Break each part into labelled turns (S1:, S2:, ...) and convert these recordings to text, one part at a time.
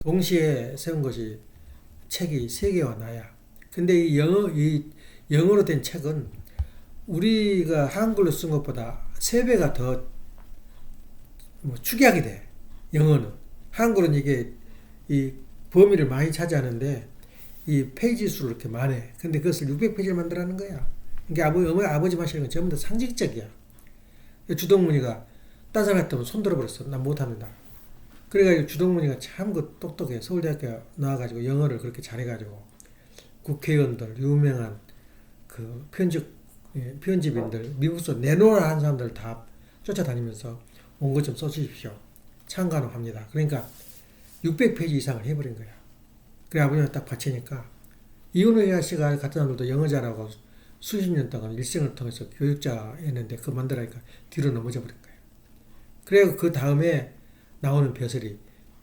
S1: 동시에 세운 것이 책이 세계와 나야. 근데 이 영어로 된 책은 우리가 한글로 쓴 것보다 3배가 더 축약이 돼. 영어는. 한글은 이게 이 범위를 많이 차지하는데 이 페이지 수를 이렇게 많해. 근데 그것을 600페이지를 만들라는 거야. 그러니까 아버지 마시는 건 전부 다 상징적이야. 주동문이가 딴 사람한테 손 들어버렸어. 난 못합니다. 그래가지고 주동문이가 참 똑똑해. 서울대학교 나와가지고 영어를 그렇게 잘해가지고 국회의원들, 유명한 그 편집인들, 미국서 내놓으라 한 사람들 다 쫓아다니면서 온 것 좀 써주십시오. 참가는 합니다. 그러니까 600페이지 이상을 해버린 거야. 그래 아버지가 딱 바치니까 이은호 씨가 같은 사람들도 영어 잘하고 수십 년 동안 일생을 통해서 교육자였는데 그거 만들라니까 뒤로 넘어져 버린 거예요. 그래서 그 다음에 나오는 벼슬이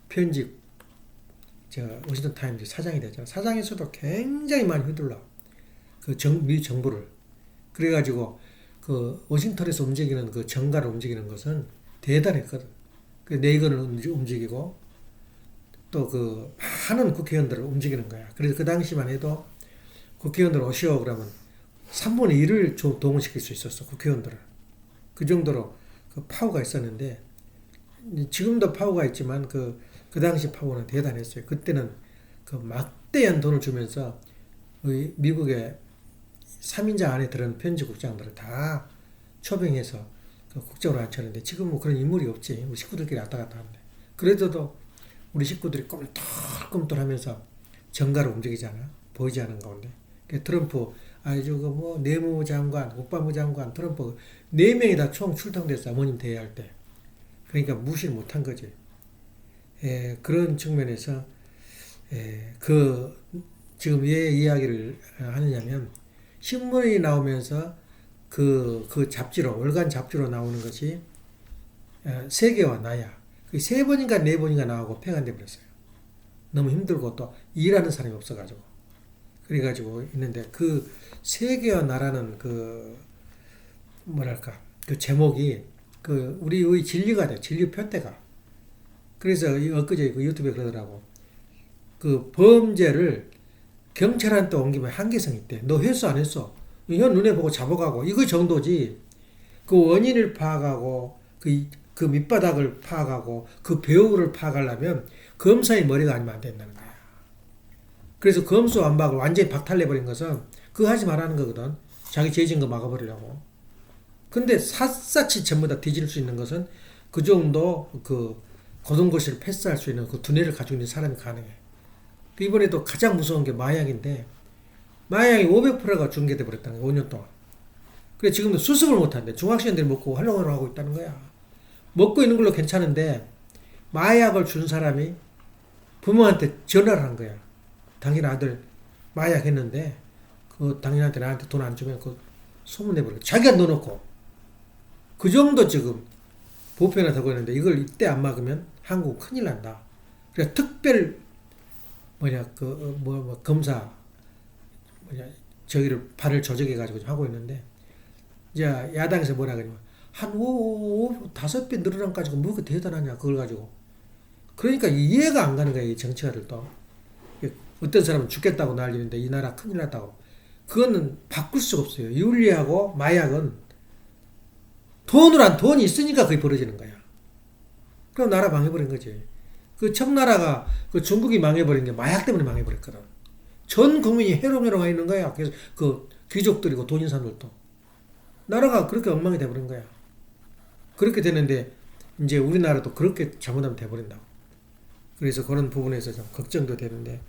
S1: 편집 워싱턴 타임즈 사장이 되죠. 사장에서도 굉장히 많이 휘둘러. 미 정부를. 그래가지고 그 워싱턴에서 움직이는 그 정가를 움직이는 것은 대단했거든. 그 네이건을 움직이고 또 그 많은 국회의원들을 움직이는 거야. 그래서 그 당시만 해도 국회의원들 오시오 그러면 3분의 1을 동원시킬 수 있었어. 국회의원들을. 그 정도로 그 파워가 있었는데 지금도 파워가 있지만 그 당시 파워는 대단했어요. 그때는 그 막대한 돈을 주면서 미국의 3인자 안에 들은 편집국장들을 다 초빙해서 그 국정으로 앉혔는데 지금은 뭐 그런 인물이 없지. 우리 식구들끼리 왔다 갔다 하는데. 그래도 우리 식구들이 꿈틀꿈틀하면서 정가를 움직이잖아. 보이지 않은 가운데. 트럼프, 아주 뭐 내무장관, 국방부 장관, 트럼프 4명이 다 총 출동됐어. 어머님 대회할 때. 그러니까 무시를 못한 거지. 그런 측면에서 지금 왜 이야기를 하느냐면 신문이 나오면서 그 잡지로 월간 잡지로 나오는 것이 세계와 나야. 3번인가 4번인가 나오고 폐간돼 버렸어요. 너무 힘들고 또 일하는 사람이 없어가지고 그래가지고 있는데 그 세계와 나라는 그 뭐랄까 그 제목이 그 우리의 진리가 돼. 진리 표대가. 그래서 엊그제 그 유튜브에 그러더라고. 그 범죄를 경찰한테 옮기면 한계성이 있대. 너 했어 안 했어? 현 눈에 보고 잡아가고 이거 정도지. 그 원인을 파악하고 그 밑바닥을 파악하고 그 배후를 파악하려면 검사의 머리가 아니면 안 된다는 거야. 그래서 검수 완박을 완전히 박탈내버린 것은 그거 하지 말라는 거거든. 자기 죄진 거 막아버리려고. 근데 샅샅이 전부 다 뒤질 수 있는 것은 그 정도 그 고등고시를 패스할 수 있는 그 두뇌를 가지고 있는 사람이 가능해. 이번에도 가장 무서운 게 마약인데 마약이 500%가 중계돼 버렸다는 거야. 5년 동안. 그래 지금도 수습을 못한대. 중학생들이 먹고 활용을 하고 있다는 거야. 먹고 있는 걸로 괜찮은데 마약을 준 사람이 부모한테 전화를 한 거야. 당신 아들 마약 했는데 그 당신한테 나한테 돈 안 주면 그 소문내버려. 자기가 넣어놓고 그 정도 지금 보편화 되고 있는데 이걸 이때 안 막으면 한국 큰일 난다. 그래서 특별 검사 저기를 발을 조작해 가지고 하고 있는데 이제 야당에서 뭐라 그러냐면 한 5배 늘어난 가지고 뭐가 대단하냐 그걸 가지고. 그러니까 이해가 안 가는 거야 이 정치가들도. 어떤 사람은 죽겠다고 난리는데 이 나라 큰일 났다고. 그거는 바꿀 수가 없어요. 윤리하고 마약은 돈이 있으니까 그게 벌어지는 거야. 그럼 나라 망해버린 거지. 그 청나라가 그 중국이 망해버린 게 마약 때문에 망해버렸거든. 전 국민이 해롱해롱 있는 거야. 그래서 그 귀족들이고 돈 있는 사람들도. 나라가 그렇게 엉망이 돼버린 거야. 그렇게 되는데 이제 우리나라도 그렇게 잘못하면 돼버린다고. 그래서 그런 부분에서 좀 걱정도 되는데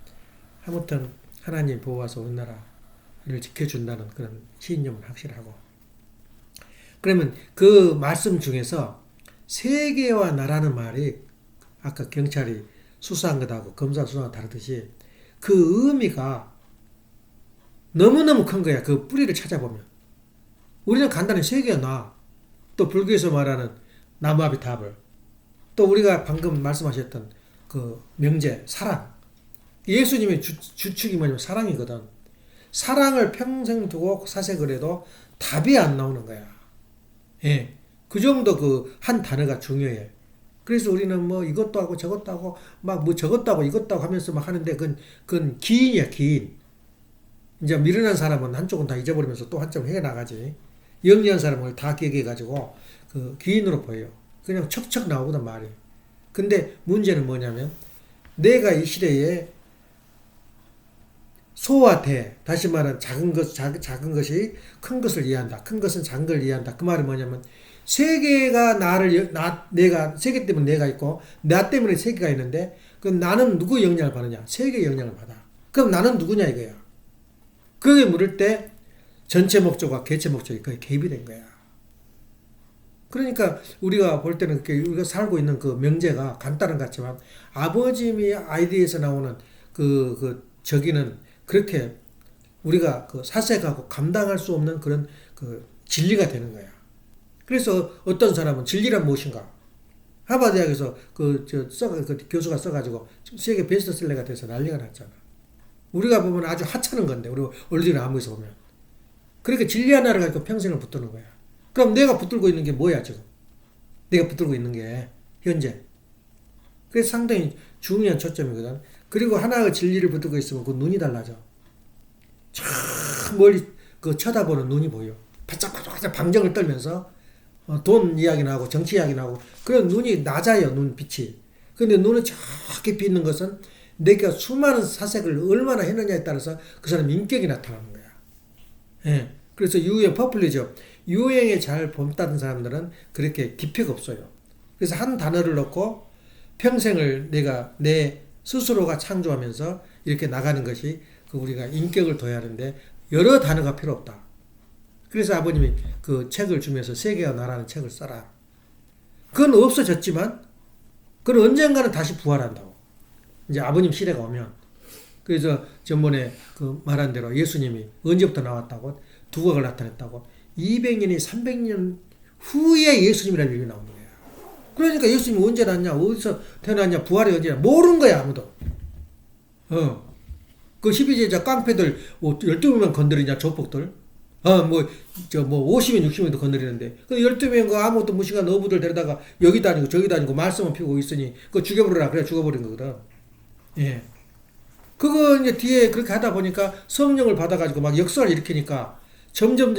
S1: 아무튼 하나님 보호하셔서 우리나라를 지켜준다는 그런 신념은 확실하고. 그러면 그 말씀 중에서 세계와 나라는 말이 아까 경찰이 수사한 것하고 검사 수사가 다르듯이 그 의미가 너무너무 큰 거야. 그 뿌리를 찾아보면. 우리는 간단히 세계와 나, 또 불교에서 말하는 나무아비타불, 또 우리가 방금 말씀하셨던 그 명제, 사랑. 예수님의 주축이 뭐냐면 사랑이거든. 사랑을 평생 두고 사색을 해도 답이 안 나오는 거야. 예. 그 정도 그 한 단어가 중요해. 그래서 우리는 뭐 이것도 하고 저것도 하고 막 뭐 저것도 하고 이것도 하고 하면서 막 하는데 그건 기인이야, 기인. 이제 미련한 사람은 한쪽은 다 잊어버리면서 또 한쪽은 해나가지. 영리한 사람을 다 기억해가지고 그 기인으로 보여요. 그냥 척척 나오거든, 말이. 근데 문제는 뭐냐면 내가 이 시대에 소와 대, 다시 말하면 작은 것이 큰 것을 이해한다. 큰 것은 작은 걸 이해한다. 그 말이 뭐냐면 세계가 내가 세계 때문에 내가 있고 나 때문에 세계가 있는데 그럼 나는 누구 영향을 받느냐? 세계의 영향을 받아. 그럼 나는 누구냐 이거야. 그게 물을 때 전체 목적과 개체 목적이 거의 개입이 된 거야. 그러니까 우리가 볼 때는 우리가 살고 있는 그 명제가 간단한 것 같지만 아버지의 아이디에서 나오는 저기는 그렇게 우리가 그 사색하고 감당할 수 없는 그런 그 진리가 되는 거야. 그래서 어떤 사람은 진리란 무엇인가? 하버드 대학에서 그 교수가 써가지고 세계 베스트셀러가 돼서 난리가 났잖아. 우리가 보면 아주 하찮은 건데, 우리 얼굴이나 안무에서 보면. 그러니까 진리 하나를 가지고 평생을 붙드는 거야. 그럼 내가 붙들고 있는 게 뭐야, 지금? 내가 붙들고 있는 게, 현재. 그래서 상당히 중요한 초점이거든. 그리고 하나의 진리를 붙들고 있으면 그 눈이 달라져. 저 멀리 그 쳐다보는 눈이 보여. 바짝바짝 방정을 떨면서 돈 이야기 나오고 정치 이야기 나오고 그런 눈이 낮아요, 눈빛이. 근데 눈이 저 깊이 있는 것은 내가 수많은 사색을 얼마나 했느냐에 따라서 그 사람 인격이 나타나는 거야. 예. 그래서 유행 퍼플리죠. 유행에 잘 본다는 사람들은 그렇게 깊이가 없어요. 그래서 한 단어를 넣고 평생을 내가 내 스스로가 창조하면서 이렇게 나가는 것이 그 우리가 인격을 둬야 하는데 여러 단어가 필요 없다. 그래서 아버님이 그 책을 주면서 세계와 나라는 책을 써라. 그건 없어졌지만 그건 언젠가는 다시 부활한다고. 이제 아버님 시대가 오면. 그래서 전번에 그 말한 대로 예수님이 언제부터 나왔다고? 두각을 나타냈다고. 200년이 300년 후에 예수님이라는 얘기 나오는 거야. 그러니까 예수님이 언제 났냐? 어디서 태어났냐? 부활이 언제냐? 모르는 거야, 아무도. 그 12제자 깡패들 12명만 건드리냐, 조폭들. 50명, 60명도 건드리는데. 그 12명 그 아무것도 무식한 어부들 데려다가 여기 다니고 저기 다니고 말씀을 피우고 있으니 그거 죽여버리라. 그래 죽어버린 거거든. 예. 그거 이제 뒤에 그렇게 하다 보니까 성령을 받아가지고 막 역사를 일으키니까 점점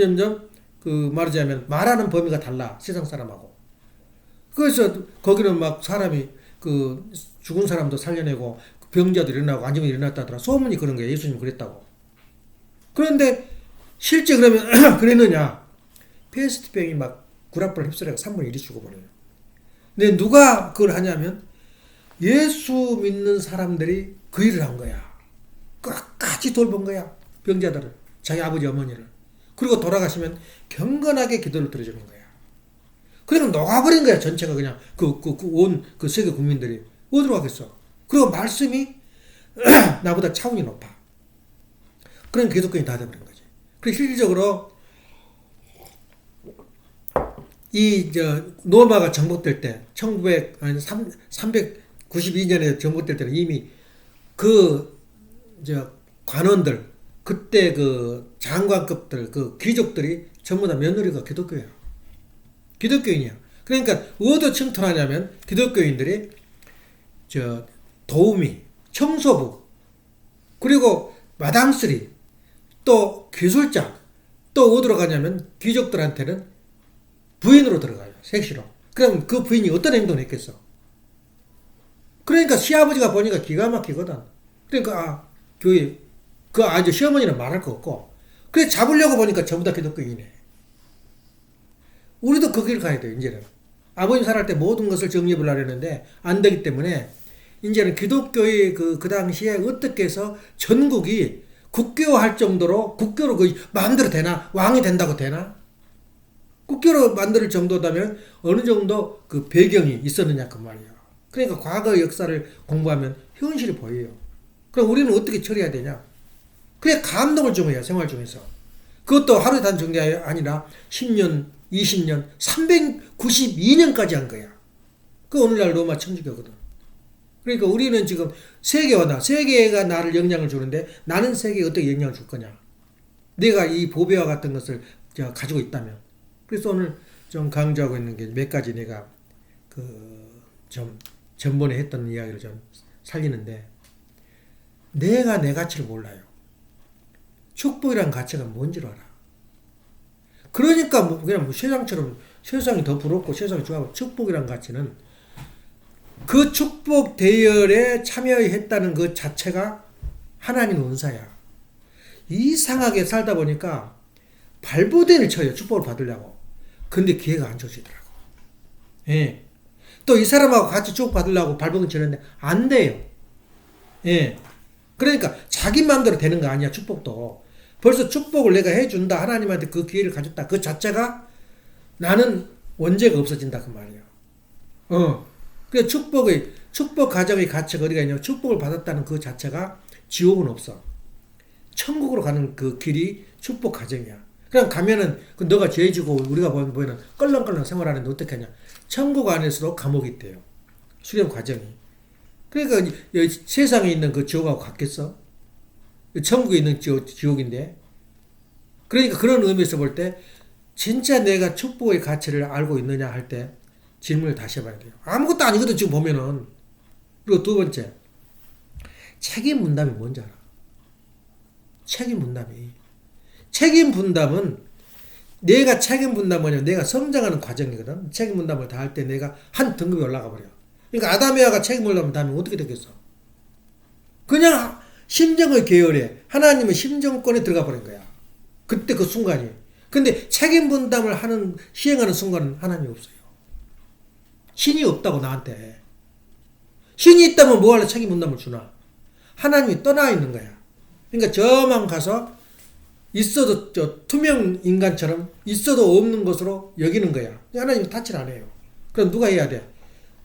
S1: 그 말하자면 말하는 범위가 달라. 세상 사람하고. 그래서 거기는 막 사람이 그 죽은 사람도 살려내고 병자도 일어나고 안정이 일어났다더라. 소문이 그런 거예요. 예수님 그랬다고. 그런데 실제 그러면 그랬느냐? 페스트병이 막 구라뿔 휩쓸려가 3분의 1이 죽어버려요. 근데 누가 그걸 하냐면 예수 믿는 사람들이 그 일을 한 거야. 끝까지 돌본 거야. 병자들을. 자기 아버지 어머니를. 그리고 돌아가시면 경건하게 기도를 드려주는 거야. 그러니까 녹아버린 거야. 전체가 그냥 온 세계 국민들이. 어디로 가겠어? 그리고 말씀이 나보다 차원이 높아. 그런 기독교인이 다 돼버린 거지. 그래서 실질적으로 로마가 정복될 때 392년에 정복될 때는 이미 관원들 그때 그 장관급들 그 귀족들이 전부 다 며느리가 기독교야. 기독교인이야. 그러니까 어디서 침투하냐면 기독교인들이 도우미, 청소부, 그리고 마당쓰리, 또 기술자, 또 어디로 가냐면 귀족들한테는 부인으로 들어가요. 섹시로. 그럼 그 부인이 어떤 행동을 했겠어? 그러니까 시아버지가 보니까 기가 막히거든. 그러니까 교회 아주 시어머니는 말할 거 없고 그래 잡으려고 보니까 전부 다 기독교인이네. 우리도 그 길 가야 돼요. 이제는 아버님 살할 때 모든 것을 정리해 보려고 했는데 안 되기 때문에 이제는 기독교의 그 당시에 어떻게 해서 전국이 국교할 정도로 국교로 그 마음대로 되나? 왕이 된다고 되나? 국교로 만들 정도다면 어느 정도 그 배경이 있었느냐 그 말이에요. 그러니까 과거 역사를 공부하면 현실이 보여요. 그럼 우리는 어떻게 처리해야 되냐? 그래 감동을 좀 해요. 생활 중에서. 그것도 하루에 단 정리 아니라 10년, 20년, 392년까지 한 거야. 그 오늘날 로마 청주교거든. 그러니까 우리는 지금 세계가 나를 영향을 주는데 나는 세계에 어떻게 영향을 줄 거냐. 내가 이 보배와 같은 것을 가지고 있다면. 그래서 오늘 좀 강조하고 있는 게 몇 가지 내가 좀 전번에 했던 이야기를 좀 살리는데, 내가 내 가치를 몰라요. 축복이란 가치가 뭔지를 알아. 그러니까 뭐 그냥 뭐 세상처럼 세상이 더 부럽고 세상이 좋아하고, 축복이란 가치는 그 축복 대열에 참여했다는 그 자체가 하나님 은사야. 이상하게 살다 보니까 발버둥을 쳐요. 축복을 받으려고. 근데 기회가 안 주시더라고. 예. 또 이 사람하고 같이 축복 받으려고 발버둥 치는데 안 돼요. 예. 그러니까 자기 마음대로 되는 거 아니야, 축복도. 벌써 축복을 내가 해준다. 하나님한테 그 기회를 가졌다. 그 자체가 나는 원죄가 없어진다. 그 말이야. 그래, 축복 가정의 가치가 어디가 있냐면, 축복을 받았다는 그 자체가 지옥은 없어. 천국으로 가는 그 길이 축복 가정이야. 그냥 가면은, 그 너가 죄 지고 우리가 보이는 껄렁껄렁 생활하는데 어떻게 하냐. 천국 안에서도 감옥이 있대요. 수렴 과정이. 그러니까 세상에 있는 그 지옥하고 같겠어? 천국에 있는 지옥인데. 그러니까 그런 의미에서 볼 때, 진짜 내가 축복의 가치를 알고 있느냐 할 때 질문을 다시 해봐야 돼요. 아무것도 아니거든, 지금 보면은. 그리고 두 번째, 책임 분담이 뭔지 알아? 책임 분담이. 책임 분담은, 내가 책임 분담은 뭐냐면 내가 성장하는 과정이거든. 책임 분담을 다 할 때 내가 한 등급이 올라가 버려. 그러니까 아담 에와가 책임을 분담하면 어떻게 되겠어? 그냥 심정의 계열에 하나님의 심정권에 들어가 버린 거야. 그때 그 순간이. 근데 책임 분담을 시행하는 순간은 하나님이 없어요. 신이 없다고, 나한테. 신이 있다면 뭐하러 책임 분담을 주나? 하나님이 떠나 있는 거야. 그러니까 저만 가서 있어도 투명 인간처럼 있어도 없는 것으로 여기는 거야. 하나님이 타치를 안 해요. 그럼 누가 해야 돼?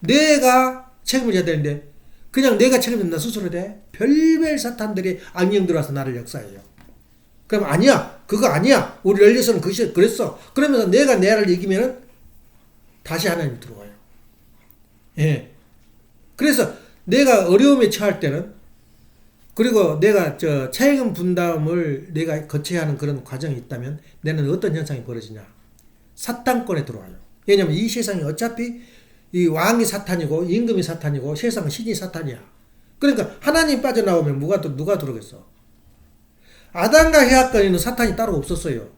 S1: 내가 책임을 져야 되는데, 그냥 내가 책임을 나 스스로 돼? 별별 사탄들이 악령 들어와서 나를 역사해요. 그럼 아니야. 그거 아니야. 우리 열려서는 그것이 그랬어. 그러면서 내가 내를 이기면은 다시 하나님 들어와요. 예. 그래서 내가 어려움에 처할 때는, 그리고 내가 책임 분담을 내가 거쳐야 하는 그런 과정이 있다면, 내는 어떤 현상이 벌어지냐? 사탄권에 들어와요. 왜냐면 이 세상이 어차피 이 왕이 사탄이고 임금이 사탄이고 세상은 신이 사탄이야. 그러니까 하나님 빠져나오면 누가 들어오겠어? 아담과 해와까지는 사탄이 따로 없었어요.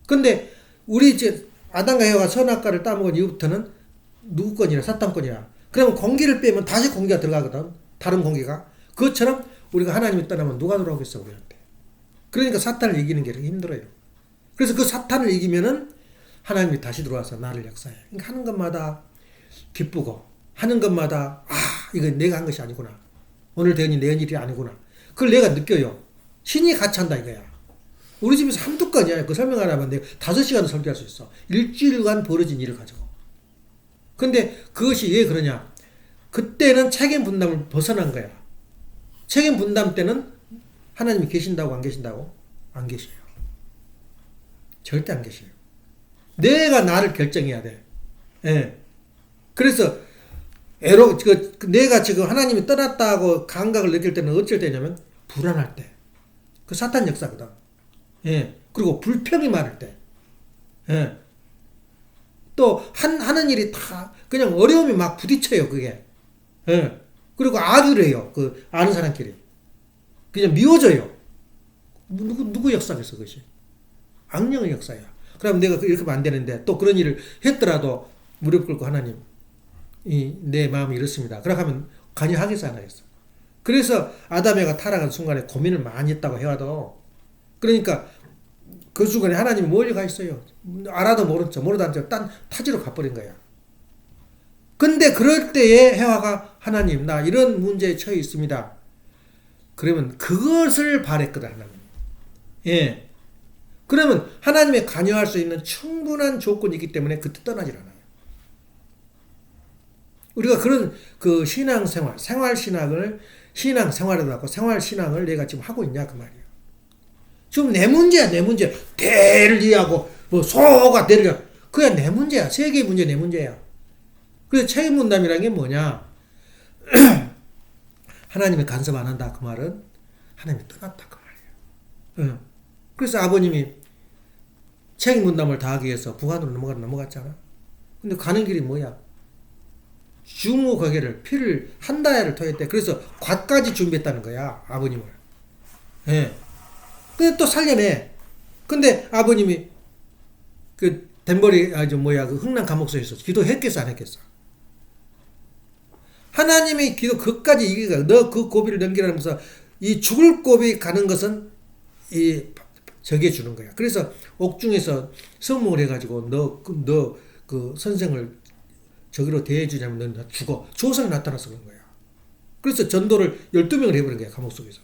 S1: 근데 우리 이제 아담과 해와가 선악과를 따먹은 이후부터는 누구 건이냐? 사탄 건이야. 그러면 공기를 빼면 다시 공기가 들어가거든. 다른 공기가. 그것처럼 우리가 하나님이 떠나면 누가 돌아오겠어, 우리한테. 그러니까 사탄을 이기는 게 이렇게 힘들어요. 그래서 그 사탄을 이기면은 하나님이 다시 들어와서 나를 역사해. 그러니까 하는 것마다 기쁘고, 하는 것마다, 이거 내가 한 것이 아니구나. 오늘 대언이 내 일이 아니구나. 그걸 내가 느껴요. 신이 같이 한다 이거야. 우리 집에서 한두 건이야. 그 설명 안 하면 내가 5시간 설교할 수 있어. 일주일간 벌어진 일을 가지고. 근데 그것이 왜 그러냐? 그때는 책임 분담을 벗어난 거야. 책임 분담 때는 하나님이 계신다고 안 계신다고? 안 계셔요. 절대 안 계셔요. 내가 나를 결정해야 돼. 예. 그래서 내가 지금 하나님이 떠났다고 감각을 느낄 때는 어쩔 때냐면 불안할 때. 그 사탄 역사거든. 예. 그리고 불평이 많을 때. 예. 또 하는 일이 다 그냥 어려움이 막 부딪혀요, 그게. 예. 그리고 악을 해요. 그 아는 사람끼리. 그냥 미워져요. 누구 역사겠어, 그것이? 악령의 역사야. 그럼 내가 이렇게 하면 안 되는데, 또 그런 일을 했더라도 무릎 꿇고 하나님, 내 마음이 이렇습니다. 그렇게 하면 관여하겠어, 안 하겠어? 그래서 아담에가 타락한 순간에 고민을 많이 했다고 해와도, 그러니까 그 순간에 하나님이 멀리 가 있어요. 알아도 모른 척, 모르다 한 척, 딴 타지로 가버린 거야. 근데 그럴 때에 해와가 하나님, 나 이런 문제에 처해 있습니다. 그러면 그것을 바랬거든, 하나님. 예. 그러면 하나님의 관여할 수 있는 충분한 조건이 있기 때문에 그때 떠나질 않아요. 우리가 그런 그 신앙생활, 생활신앙을 신앙생활에도 하고 생활신앙을 내가 지금 하고 있냐, 그 말이에요. 지금 내 문제야, 내 문제. 대를 이해하고, 뭐, 소가 대를, 그게 내 문제야. 세계의 문제, 내 문제야. 그래서 책임 분담이라는 게 뭐냐? 하나님이 간섭 안 한다. 그 말은 하나님이 떠났다. 그 말이에요. 그래서 아버님이 책임 분담을 다하기 위해서 북한으로 넘어갔잖아. 근데 가는 길이 뭐야? 주무 거기를 피를 한 달을 토했대. 그래서 곽까지 준비했다는 거야, 아버님을. 예. 근데 또 살려내. 근데 아버님이 그 덴버리 그 흥남 감옥소에서 기도했겠어 안 했겠어? 하나님이 기도 그까지 이기가 너 그 고비를 넘기라면서 이 죽을 고비 가는 것은 이 저게 주는 거야. 그래서 옥중에서 성목을 해가지고 너 그 선생을 저기로 대해주냐면 넌 죽어. 조상이 나타나서 그런 거야. 그래서 전도를 12명을 해버린 거야, 감옥 속에서.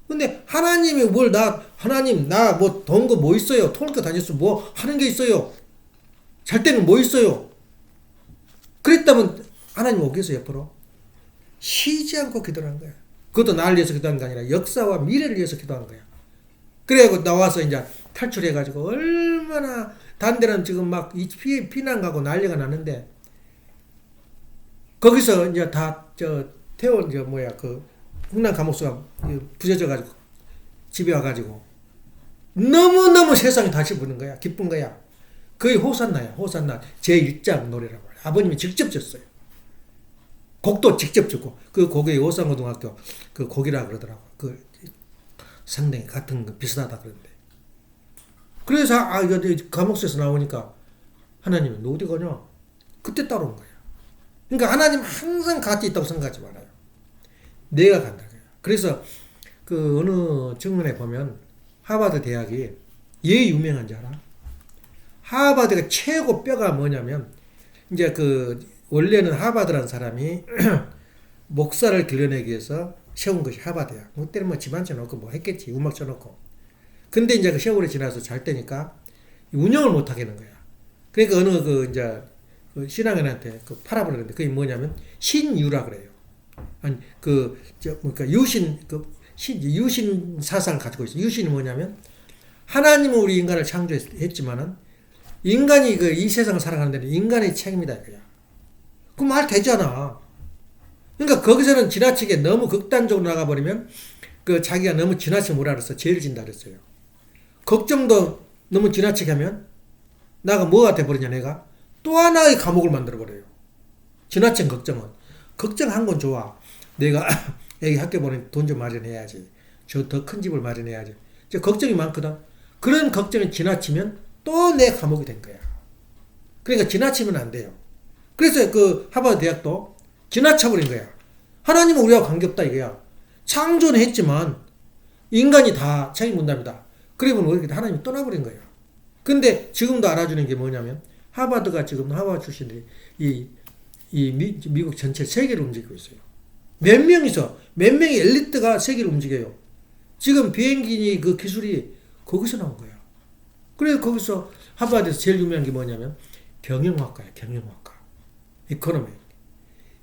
S1: 근데 하나님이 하나님, 나 뭐 돈 거 뭐 있어요? 통일교 다녔어. 뭐 하는 게 있어요? 잘 때는 뭐 있어요? 그랬다면 하나님 오겠어요, 옆으로? 쉬지 않고 기도를 한 거야. 그것도 나를 위해서 기도한 게 아니라 역사와 미래를 위해서 기도한 거야. 그래갖고 나와서 이제 탈출해가지고 얼마나 다른 데는 지금 막 피난 가고 난리가 났는데 거기서 이제 다 그 흥남 감옥소가 부서져가지고 집에 와가지고 너무너무 세상이 다시 보는 거야. 기쁜 거야. 거의 호산나야. 호산나 제1장 노래라고 해요. 아버님이 직접 졌어요. 곡도 직접 졌고 그 곡이 오산고등학교 그 곡이라 그러더라고. 그 상당히 같은 거 비슷하다 그러는데. 그래서 이거 감옥에서 나오니까 하나님은 너 어디 가냐? 그때 따라온 거야. 그러니까 하나님 항상 같이 있다고 생각하지 말아요. 내가 간다. 그래서 그 어느 정문에 보면 하버드 대학이 왜 유명한지 알아? 하버드가 최고 뼈가 뭐냐면 이제 그 원래는 하버드라는 사람이 목사를 길러내기 위해서 세운 것이 하버드야. 그때는 뭐 집안 쳐놓고 뭐 했겠지. 음악 쳐놓고. 근데 이제 그 세월이 지나서 잘 되니까 운영을 못 하겠는 거야. 그러니까 어느 그 신앙인한테 그 팔아버리는데 그게 뭐냐면 신유라 그래요. 아니 그러니까 유신 사상을 가지고 있어. 유신이 뭐냐면 하나님은 우리 인간을 창조했지만은 인간이 이 세상을 살아가는 데는 인간의 책임이다 이거야. 그 말 되잖아. 그러니까 거기서는 지나치게 너무 극단적으로 나가버리면 그 자기가 너무 지나치게 뭐라 그랬어? 죄를 진다 그랬어요. 걱정도 너무 지나치게 하면 나가 뭐가 돼버리냐 내가? 또 하나의 감옥을 만들어버려요. 지나친 걱정은. 걱정한 건 좋아. 내가 애기 학교 보내 돈 좀 마련해야지. 저 더 큰 집을 마련해야지. 저 걱정이 많거든. 그런 걱정이 지나치면 또 내 감옥이 된 거야. 그러니까 지나치면 안 돼요. 그래서 그 하버드 대학도 지나쳐버린 거야. 하나님은 우리와 관계없다 이거야. 창조는 했지만 인간이 다 책임 분담이다. 그러면 왜 이렇게 하나님이 떠나버린 거야. 근데 지금도 알아주는 게 뭐냐면 하버드가 지금 하버드 출신들이 미국 전체 세계를 움직이고 있어요. 몇 명의 엘리트가 세계를 움직여요. 지금 비행기 그 기술이 거기서 나온 거야. 그래서 거기서 하버드에서 제일 유명한 게 뭐냐면 경영학과야. 경영학과. 이코노미.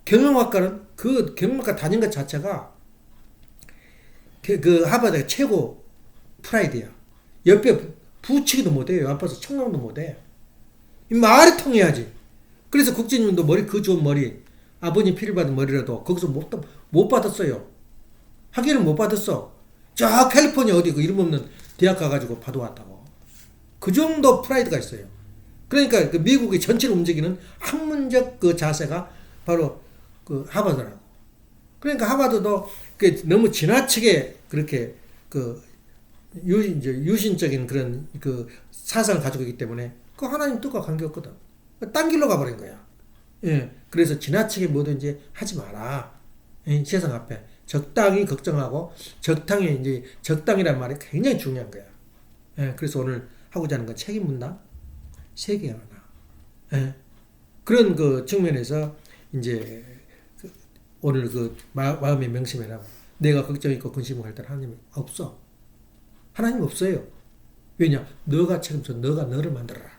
S1: 경영학과는 그 경영학과 다닌 것 자체가 그 하버드가 최고 프라이드야. 옆에 부치기도 못해요. 앞에서 청량도 못해. 이 말이 통해야지. 그래서 국진님도 그 좋은 머리, 아버님 피를 받은 머리라도 거기서 못 받았어요. 학위를 못 받았어. 저 캘리포니아 어디 그 이름 없는 대학 가가지고 받아왔다고. 그 정도 프라이드가 있어요. 그러니까 그 미국의 전체를 움직이는 학문적 그 자세가 바로 그 하버드라고. 그러니까 하버드도 너무 지나치게 그렇게 그 유신적인 그런 그 사상을 가지고 있기 때문에 그 하나님 뜻과 관계없거든. 딴 길로 가버린 거야. 예. 그래서 지나치게 뭐든지 하지 마라. 예. 세상 앞에 적당히 걱정하고 적당이란 말이 굉장히 중요한 거야. 예. 그래서 오늘 하고자 하는 건 책임 분담 세계가 하나. 예. 그런 그 측면에서 이제 오늘 그 마음의 명심해라고. 내가 걱정 있고 근심을 할 때는 하나님이 없어. 하나님 없어요. 왜냐? 너가 책임져. 너가 너를 만들어라.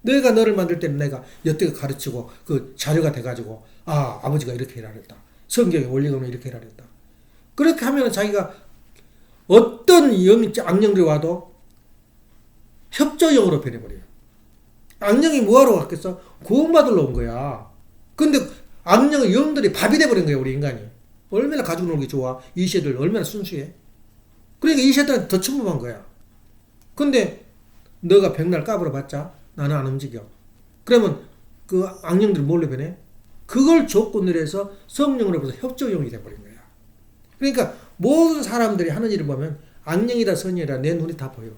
S1: 내가 너를 만들 때는 내가 여태껏 가르치고 그 자료가 돼가지고 아버지가 이렇게 해라 그랬다. 성경에 원리가 이렇게 해라 그랬다. 그렇게 하면 자기가 어떤 악령들이 와도 협조형으로 변해버려요. 악령이 뭐하러 왔겠어? 구원받으러 온 거야. 근데 악령의 영들이 밥이 돼버린 거야 우리 인간이. 얼마나 가지고 놀기 좋아. 이세들 얼마나 순수해. 그러니까 이세들한테 더 침범한 거야. 근데 너가 백날 까불어 봤자 나는 안 움직여. 그러면 그 악령들이 뭘로 변해? 그걸 조건으로 해서 성령으로부터 협조용이 돼버린 거야. 그러니까 모든 사람들이 하는 일을 보면 악령이다 선이다 내 눈이 다 보여.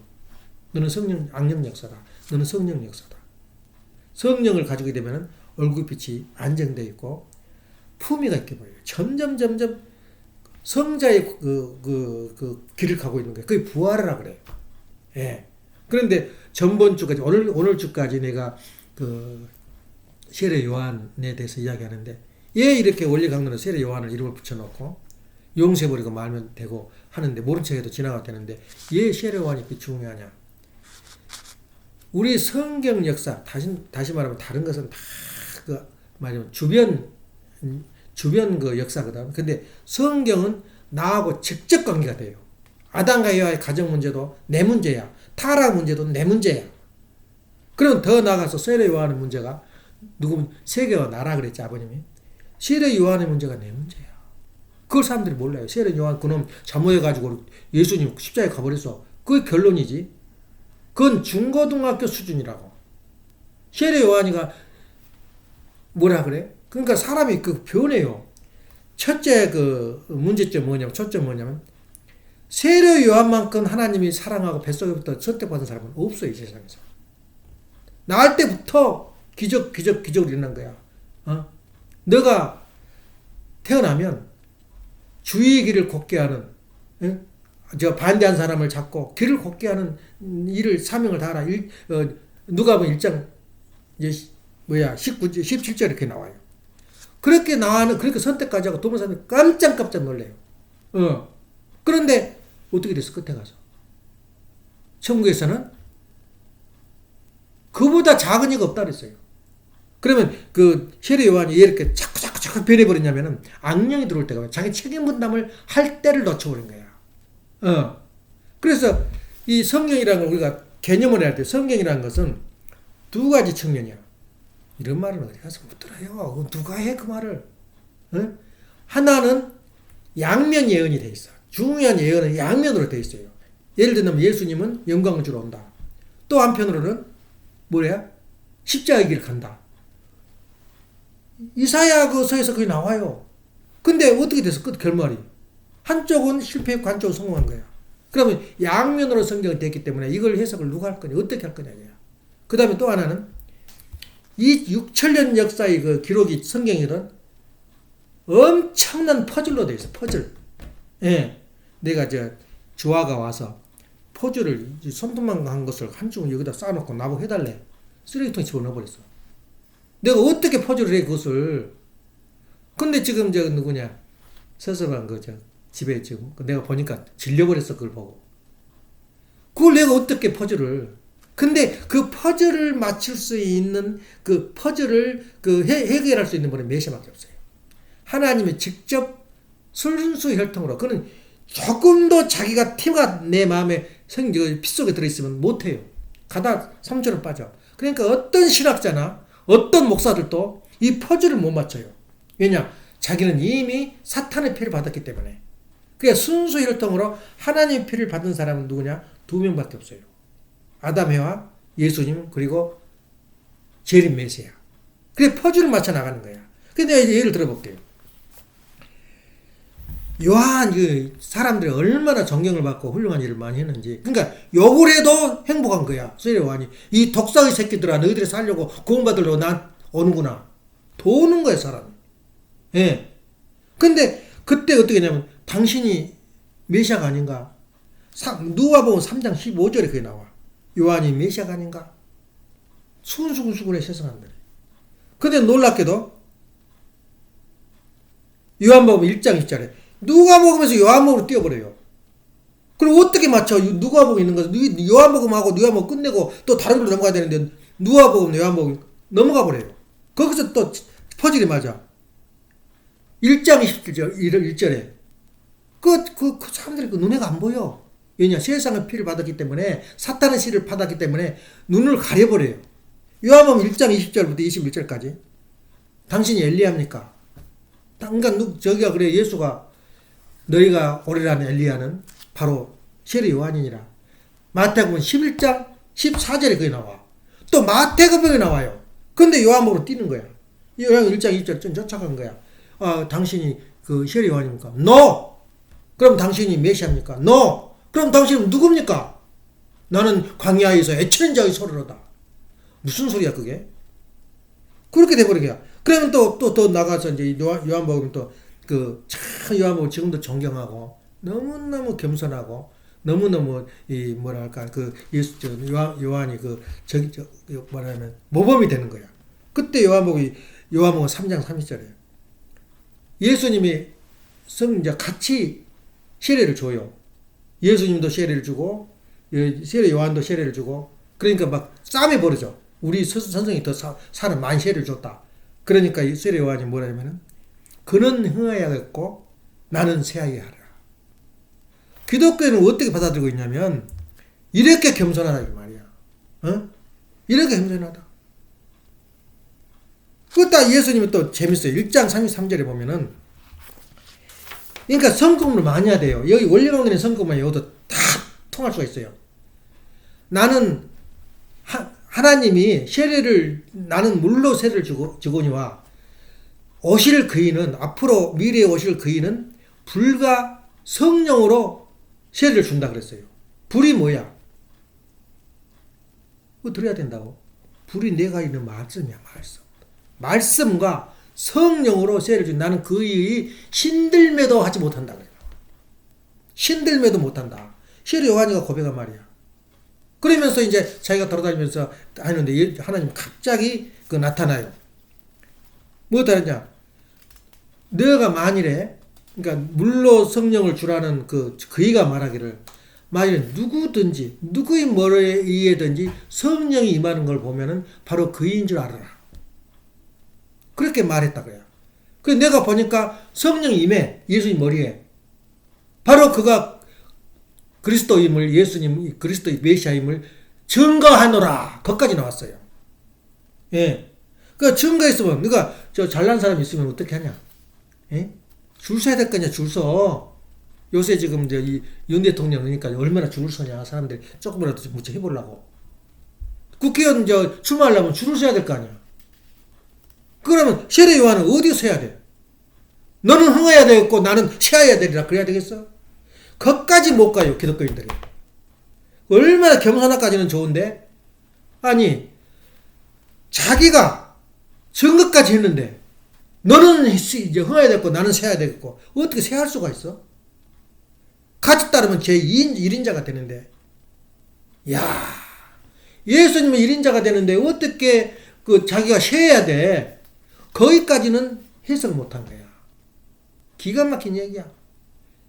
S1: 너는 성령 악령 역사다. 너는 성령 역사다. 성령을 가지게 되면 얼굴빛이 안정되어 있고 품위가 있게 보여요. 점점 성자의 그 길을 가고 있는 거예요. 그게 부활이라 그래요. 예. 그런데 전번 주까지 오늘 주까지 내가 그 세례 요한에 대해서 이야기하는데 왜 이렇게 원리 강론에 세례 요한을 이름을 붙여놓고 용서해버리고 말면 되고 하는데 모른 척해도 지나가 되는데 왜 세례 요한이 그렇게 중요하냐? 우리 성경 역사 다시 말하면 다른 것은 다 그 말하면 주변 그 역사거든. 근데 성경은 나하고 직접 관계가 돼요. 아담과 에와의 가정 문제도 내 문제야. 타락 문제도 내 문제야. 그럼 더 나아가서 세례 요한의 문제가 누구면 세계와 나라 그랬지 아버님이. 세례 요한의 문제가 내 문제야. 그걸 사람들이 몰라요. 세례 요한 그놈 잘못해가지고 예수님 십자가에 가버렸어. 그게 결론이지. 그건 중고등학교 수준이라고. 세례 요한이가 뭐라 그래? 그러니까 사람이 그 변해요. 첫째 그 문제점 뭐냐면 세례 요한만큼 하나님이 사랑하고 뱃속에부터 선택받은 사람은 없어요. 이 세상에서. 나을 때부터 기적이 일어난 거야. 너가 태어나면 주의 길을 곧게 하는 반대한 사람을 잡고 길을 곱게 하는 일을 사명을 다하라. 누가복음 1장 17절 이렇게 나와요. 그렇게 선택까지 하고 도문사님이 깜짝 놀래요. 그런데 어떻게 됐어? 끝에 가서 천국에서는 그보다 작은 이가 없다 그랬어요. 그러면 그 세례 요한이 왜 이렇게 자꾸 변해버렸냐면은 악령이 들어올 때가 자기 책임 분담을 할 때를 놓쳐버린 거야. 그래서 이 성령이라는 걸 우리가 개념을 할 때 성령이라는 것은 두 가지 측면이야. 이런 말은 어디 가서 못 들어요. 누가 해 그 말을? 하나는 양면 예언이 돼 있어. 중요한 예언은 양면으로 돼 있어요. 예를 들면 예수님은 영광을 주러 온다. 또 한편으로는 뭐야? 십자가의 길을 간다. 이사야 그 서에서 그게 나와요. 근데 어떻게 됐어? 끝 결말이. 한쪽은 실패했고 한쪽은 성공한 거야. 그러면 양면으로 성경이 됐기 때문에 이걸 해석을 누가 할 거냐? 어떻게 할 거냐? 그 다음에 또 하나는 이 6천년 역사의 그 기록이 성경이든 엄청난 퍼즐로 되어 있어. 퍼즐. 예. 내가 주아가 와서 퍼즐을 손톱만 한 것을 한 줄 여기다 쌓아놓고 나보고 해달래. 쓰레기통에 집어넣어버렸어. 내가 어떻게 퍼즐을 해 그것을. 근데 지금 누구냐 서서방 집에 지금 내가 보니까 질려버렸어. 그걸 보고. 그걸 내가 어떻게 퍼즐을. 근데 그 퍼즐을 맞출 수 있는 그 퍼즐을 해결할 수 있는 분은 메시아밖에 없어요. 하나님이 직접 순수 혈통으로. 그는 조금도 자기가 티가 내 마음에 피 속에 들어있으면 못해요. 가다 삼촌으로 빠져. 그러니까 어떤 신학자나 어떤 목사들도 이 퍼즐을 못 맞춰요. 왜냐? 자기는 이미 사탄의 피를 받았기 때문에. 그러니까 순수 혈통으로 하나님의 피를 받은 사람은 누구냐? 2명밖에 없어요. 아담, 해와, 예수님, 그리고 재림 메시아. 그래 퍼즐을 맞춰 나가는 거야. 근데 예를 들어볼게요. 요한 사람들이 얼마나 존경을 받고 훌륭한 일을 많이 했는지. 그러니까 욕을 해도 행복한 거야. 세례 요한이. 이 독사의 새끼들아 너희들이 살려고 구원받으려고 난 오는구나. 도는 거야 사람이. 예. 근데 그때 어떻게 했냐면 당신이 메시아가 아닌가. 누가복음 3장 15절에 그게 나와. 요한이 메시아가 아닌가. 수근수근해 세상한들. 근데 놀랍게도 요한복음 1장 10절에 누가복음에서 요한복음으로 띄워버려요. 그럼 어떻게 맞춰? 누가복음 있는 것은 요한복음하고 요한복음 끝내고 또 다른 걸로 넘어가야 되는데 누가복음, 요한복음 넘어가 버려요. 거기서 또 퍼즐이 맞아. 1장 1절에 그 사람들이 눈에가 안 보여. 왜냐? 세상의 피를 받았기 때문에 사탄의 씨를 받았기 때문에 눈을 가려버려요. 요한복음 1장 20절부터 21절까지 당신이 엘리야입니까? 그러니까 저기가 그래 예수가 너희가 오리라는 엘리야는 바로 세례 요한이니라. 마태복음 11장 14절에 그게 나와. 또 마태복음에 나와요. 근데 요한복음으로 띄는 거야. 요한 1장 2절 좀 쫓아간 거야. 당신이 그 세례 요한입니까? No! 그럼 당신이 메시아입니까? No! 그럼 당신은 누굽니까? 나는 광야에서 애치는 자의 소리로다. 무슨 소리야 그게? 그렇게 돼버리게야. 그러면 또 나가서 이제 요한복음 참 요한복음 지금도 존경하고 너무너무 겸손하고 너무너무 뭐랄까 요한이 뭐라면 모범이 되는 거야. 그때 요한복음 3장 30절에 예수님이 이제 같이 세례를 줘요. 예수님도 세례를 주고 세례 요한도 세례를 주고 그러니까 막 싸움이 벌어져. 우리 선생이 더 사는 많이 세례를 줬다. 그러니까 이 세례 요한이 뭐라냐면은 그는 흥하여야겠고 나는 새하여야 하라. 기독교는 어떻게 받아들이고 있냐면 이렇게 겸손하다 이 말이야. 이렇게 겸손하다. 그것도 예수님은 또 재밌어요. 1장 33절에 보면은 그러니까 성공을 많이 해야 돼요. 여기 원리강론의 성공만 여기도 다 통할 수가 있어요. 나는 하나님이 나는 물로 세례를 주거니와 오실 그이는 앞으로 미래에 오실 그이는 불과 성령으로 세례를 준다 그랬어요. 불이 뭐야? 그거 들어야 된다고. 불이 내가 있는 말씀이야. 말씀과 성령으로 세례를 준 나는 그의 신들매도 하지 못한다 그래요. 신들매도 못한다. 세례 요한이가 고백한 말이야. 그러면서 이제 자기가 돌아다니면서 하는데 하나님 갑자기 나타나요. 뭐 다르냐? 너가 만일에 그러니까 물로 성령을 주라는 그이가 말하기를 만일에 누구든지 누구의 머리에 의해든지 성령이 임하는 걸 보면은 바로 그인 줄 알아라. 그렇게 말했다 그래요. 그 내가 보니까 성령이 임해 예수님 머리에 바로 그가 그리스도임을 예수님 그리스도의 메시아임을 증거하노라. 거기까지 나왔어요. 예. 그 증거했으면 네가 잘난 사람 있으면 어떻게 하냐? 예? 줄 서야 될 거냐? 줄 서. 요새 지금 윤 대통령 그러니까 얼마나 줄을 서냐 사람들이 조금이라도 좀 무척 해보려고. 국회의원 출마하려면 줄을 서야 될 거 아니야. 그러면 세례 요한은 어디서 서야 돼? 너는 흥해야 되겠고 나는 새해야 되리라 그래야 되겠어? 거기까지 못 가요 기독교인들이. 얼마나 겸손하까지는 좋은데 아니 자기가 증거까지 했는데 너는 이제 흥해야 되겠고 나는 새해야 되겠고 어떻게 새할 수가 있어? 같이 따르면 제2인 1인자가 되는데 야 예수님은 1인자가 되는데 어떻게 자기가 새해야 돼? 거기까지는 해석 못한 거야. 기가 막힌 얘기야.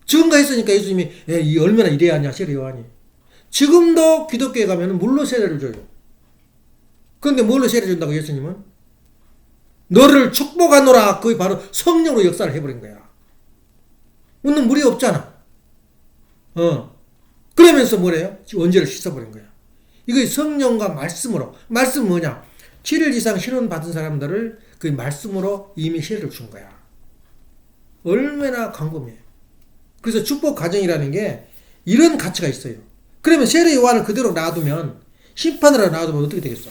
S1: 증거했으니까 예수님이 얼마나 이래야 하냐 세례 요한이. 지금도 기독교에 가면 물로 세례를 줘요. 그런데 뭘로 세례 준다고 예수님은? 너를 축복하노라. 그게 바로 성령으로 역사를 해버린 거야. 오늘 물이 없잖아. 그러면서 뭐래요? 원죄를 씻어버린 거야. 이거 성령과 말씀으로. 말씀 뭐냐? 7일 이상 신원 받은 사람들을 그 말씀으로 이미 세례를 준 거야. 얼마나 광범위해. 그래서 축복 가정이라는 게 이런 가치가 있어요. 그러면 세례 요한을 그대로 놔두면 심판으로 놔두면 어떻게 되겠어?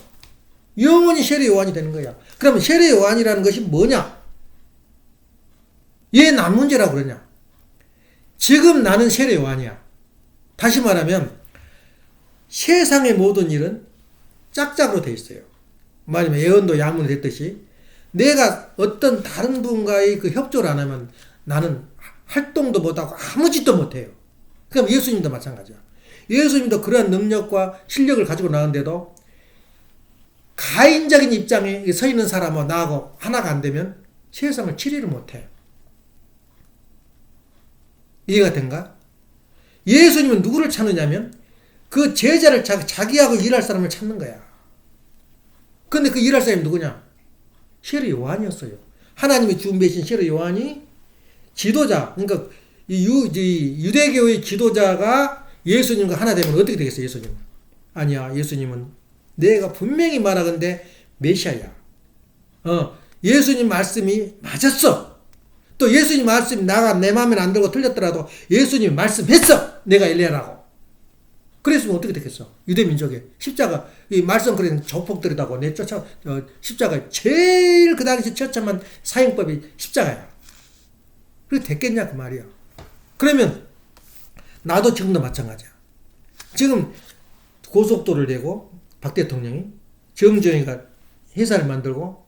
S1: 영원히 세례 요한이 되는 거야. 그러면 세례 요한이라는 것이 뭐냐? 얘 난 문제라고 그러냐? 지금 나는 세례 요한이야. 다시 말하면 세상의 모든 일은 짝짝으로 돼 있어요. 말하자면 예언도 야문이 됐듯이 내가 어떤 다른 분과의 협조를 안 하면 나는 활동도 못하고 아무 짓도 못해요. 그럼 예수님도 마찬가지야. 예수님도 그러한 능력과 실력을 가지고 나왔는데도 가인적인 입장에 서 있는 사람하고 나하고 하나가 안 되면 세상을 치리를 못해. 이해가 된가? 예수님은 누구를 찾느냐면 그 제자를 자기하고 일할 사람을 찾는 거야. 근데 그 일할 사람이 누구냐? 세례 요한이었어요. 하나님이 준비하신 세례 요한이 지도자, 그러니까 유대교의 지도자가 예수님과 하나 되면 어떻게 되겠어요, 예수님은? 아니야, 예수님은 내가 분명히 말하건대 메시아야. 예수님 말씀이 맞았어. 또 예수님 말씀이 내 마음에 안 들고 틀렸더라도 예수님 말씀했어. 내가 엘리야라고. 그랬으면 어떻게 됐겠어? 유대민족에 십자가 이 말썽거리는 조폭들이다고 내쫓아 십자가 제일 그 당시 처참한 사형법이 십자가야. 그게 됐겠냐 그 말이야. 그러면 나도 지금도 마찬가지야. 지금 고속도로를 내고 박 대통령이 정주영이가 회사를 만들고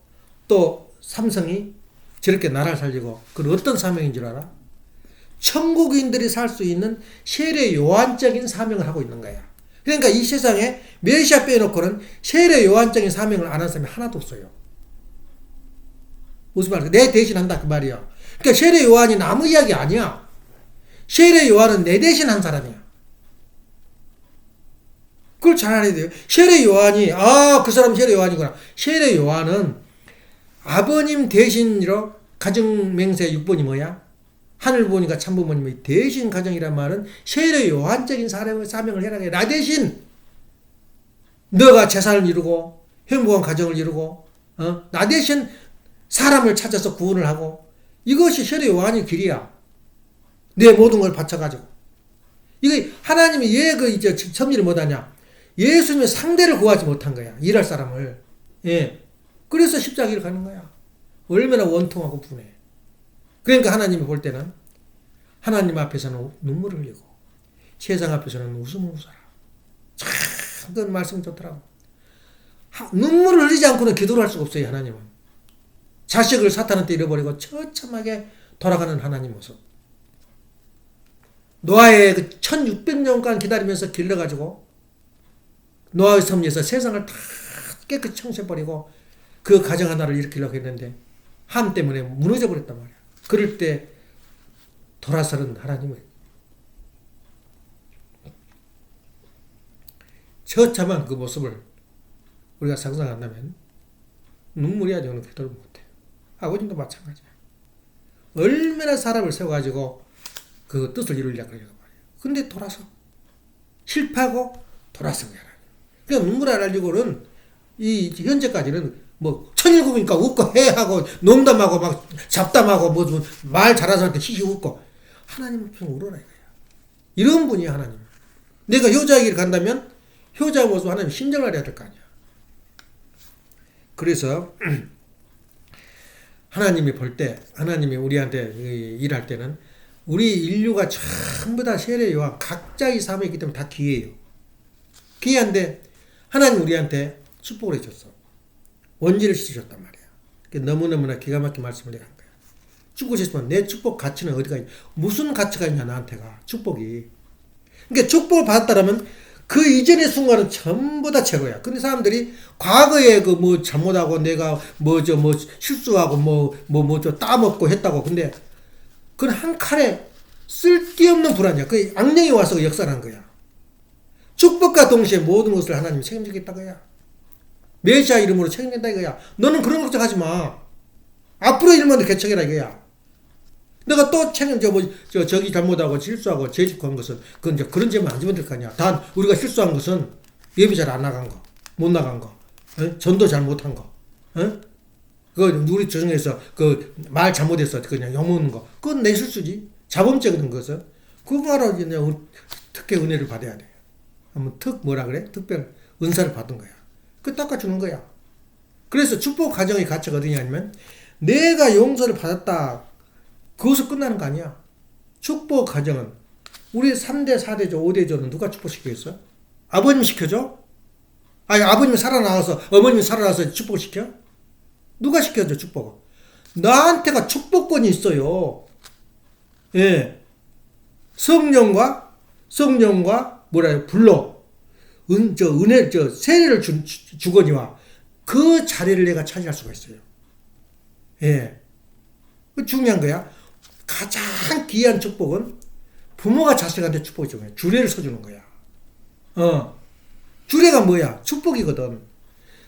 S1: 또 삼성이 저렇게 나라를 살리고 그건 어떤 사명인 줄 알아? 천국인들이 살 수 있는 세례 요한적인 사명을 하고 있는 거야. 그러니까 이 세상에 메시아 빼놓고는 세례 요한적인 사명을 안 한 사람이 하나도 없어요. 무슨 말이야? 내 대신 한다 그 말이야. 그러니까 세례 요한이 나무 이야기 아니야. 세례 요한은 내 대신 한 사람이야. 그걸 잘 알아야 돼요. 세례 요한이 그 사람 세례 요한이구나. 세례 요한은 아버님 대신으로 가정맹세 6번이 뭐야? 하늘 보니까 참부모님의 대신 가정이란 말은 세례 요한적인 사명을 해라. 나 대신 너가 재산을 이루고 행복한 가정을 이루고 나 대신 사람을 찾아서 구원을 하고 이것이 세례 요한의 길이야. 내 모든 걸 바쳐가지고. 이게 하나님이 왜 이제 섭리를 못하냐? 예수님의 상대를 구하지 못한 거야. 일할 사람을. 예. 그래서 십자가를 가는 거야. 얼마나 원통하고 분해. 그러니까 하나님이 볼 때는 하나님 앞에서는 눈물을 흘리고 세상 앞에서는 웃음을 웃어라. 참 그 말씀이 좋더라고. 눈물을 흘리지 않고는 기도를 할 수가 없어요. 하나님은. 자식을 사탄한테 잃어버리고 처참하게 돌아가는 하나님 모습. 노아의 그 1600년간 기다리면서 길러가지고 노아의 섭리에서 세상을 다 깨끗이 청소해버리고 그 가정 하나를 일으키려고 했는데 함 때문에 무너져 버렸단 말이야. 그럴 때 돌아서는 하나님의 처참한 그 모습을 우리가 상상한다면 눈물이 아니고는 기도를 못해. 아버님도 마찬가지야. 얼마나 사람을 세워가지고 그 뜻을 이루려고 그러냐고 말이야. 근데 돌아서 실패하고 돌아선 거야. 그러니까 눈물 안 흘리고는 이 현재까지는 뭐 천일국이니까 웃고 해하고 농담하고 막 잡담하고 뭐 말 잘하는 사람한테 히히 웃고 하나님 앞에 울어라 이거야. 이런 분이야 하나님. 내가 효자의 길을 간다면 효자 모습 하나님 심정을 알아야 될 거 아니야. 그래서 하나님이 볼 때 하나님이 우리한테 일할 때는 우리 인류가 전부 다 세례 요한 각자의 삶이 있기 때문에 다 귀해요. 귀한데 하나님 우리한테 축복을 해줬어. 원지를 씌워줬단 말이야. 너무너무나 기가 막힌 말씀을 내가 한 거야. 죽고 싶으면 내 축복 가치는 어디가 있냐. 무슨 가치가 있냐 나한테가. 축복이. 그러니까 축복을 받았다라면 그 이전의 순간은 전부 다 최고야. 근데 사람들이 과거에 그 뭐 잘못하고 내가 뭐 실수하고 뭐 따먹고 했다고. 근데 그건 한 칼에 쓸데없는 불안이야. 그 악령이 와서 역사한 거야. 축복과 동시에 모든 것을 하나님이 책임지겠다 거야. 메시아 이름으로 책임진다 이거야. 너는 그런 걱정하지 마. 앞으로 일만 더 개척해라 이거야. 내가 또 책임져 저기 잘못하고 실수하고 죄짓고 거는 그건 이제 그런 죄만 안 지면 될 거 아니야. 단 우리가 실수한 것은 예비 잘 안 나간 거, 못 나간 거, 전도 잘 못한 거, 그 우리 중에서 그 말 잘못해서 그냥 욕먹는 거, 그건 내 실수지. 자범죄거든 그것은. 그거로 그냥 특혜 은혜를 받아야 돼. 한번 뭐라 그래? 특별 은사를 받은 거야. 그 닦아주는 거야. 그래서 축복 가정의 가치가 어디냐 하면 내가 용서를 받았다. 그것을 끝나는 거 아니야. 축복 가정은 우리 3대, 4대조, 5대조는 누가 축복시키겠어? 아버님 시켜줘? 아니 아버님이 살아나와서 어머님이 살아나와서 축복시켜? 누가 시켜줘 축복을? 나한테가 축복권이 있어요. 예. 성령과 불로 세례를 주거니와 그 자리를 내가 차지할 수가 있어요. 예. 그 중요한 거야. 가장 귀한 축복은 부모가 자식한테 축복을 주는 거야. 주례를 서주는 거야. 주례가 뭐야? 축복이거든.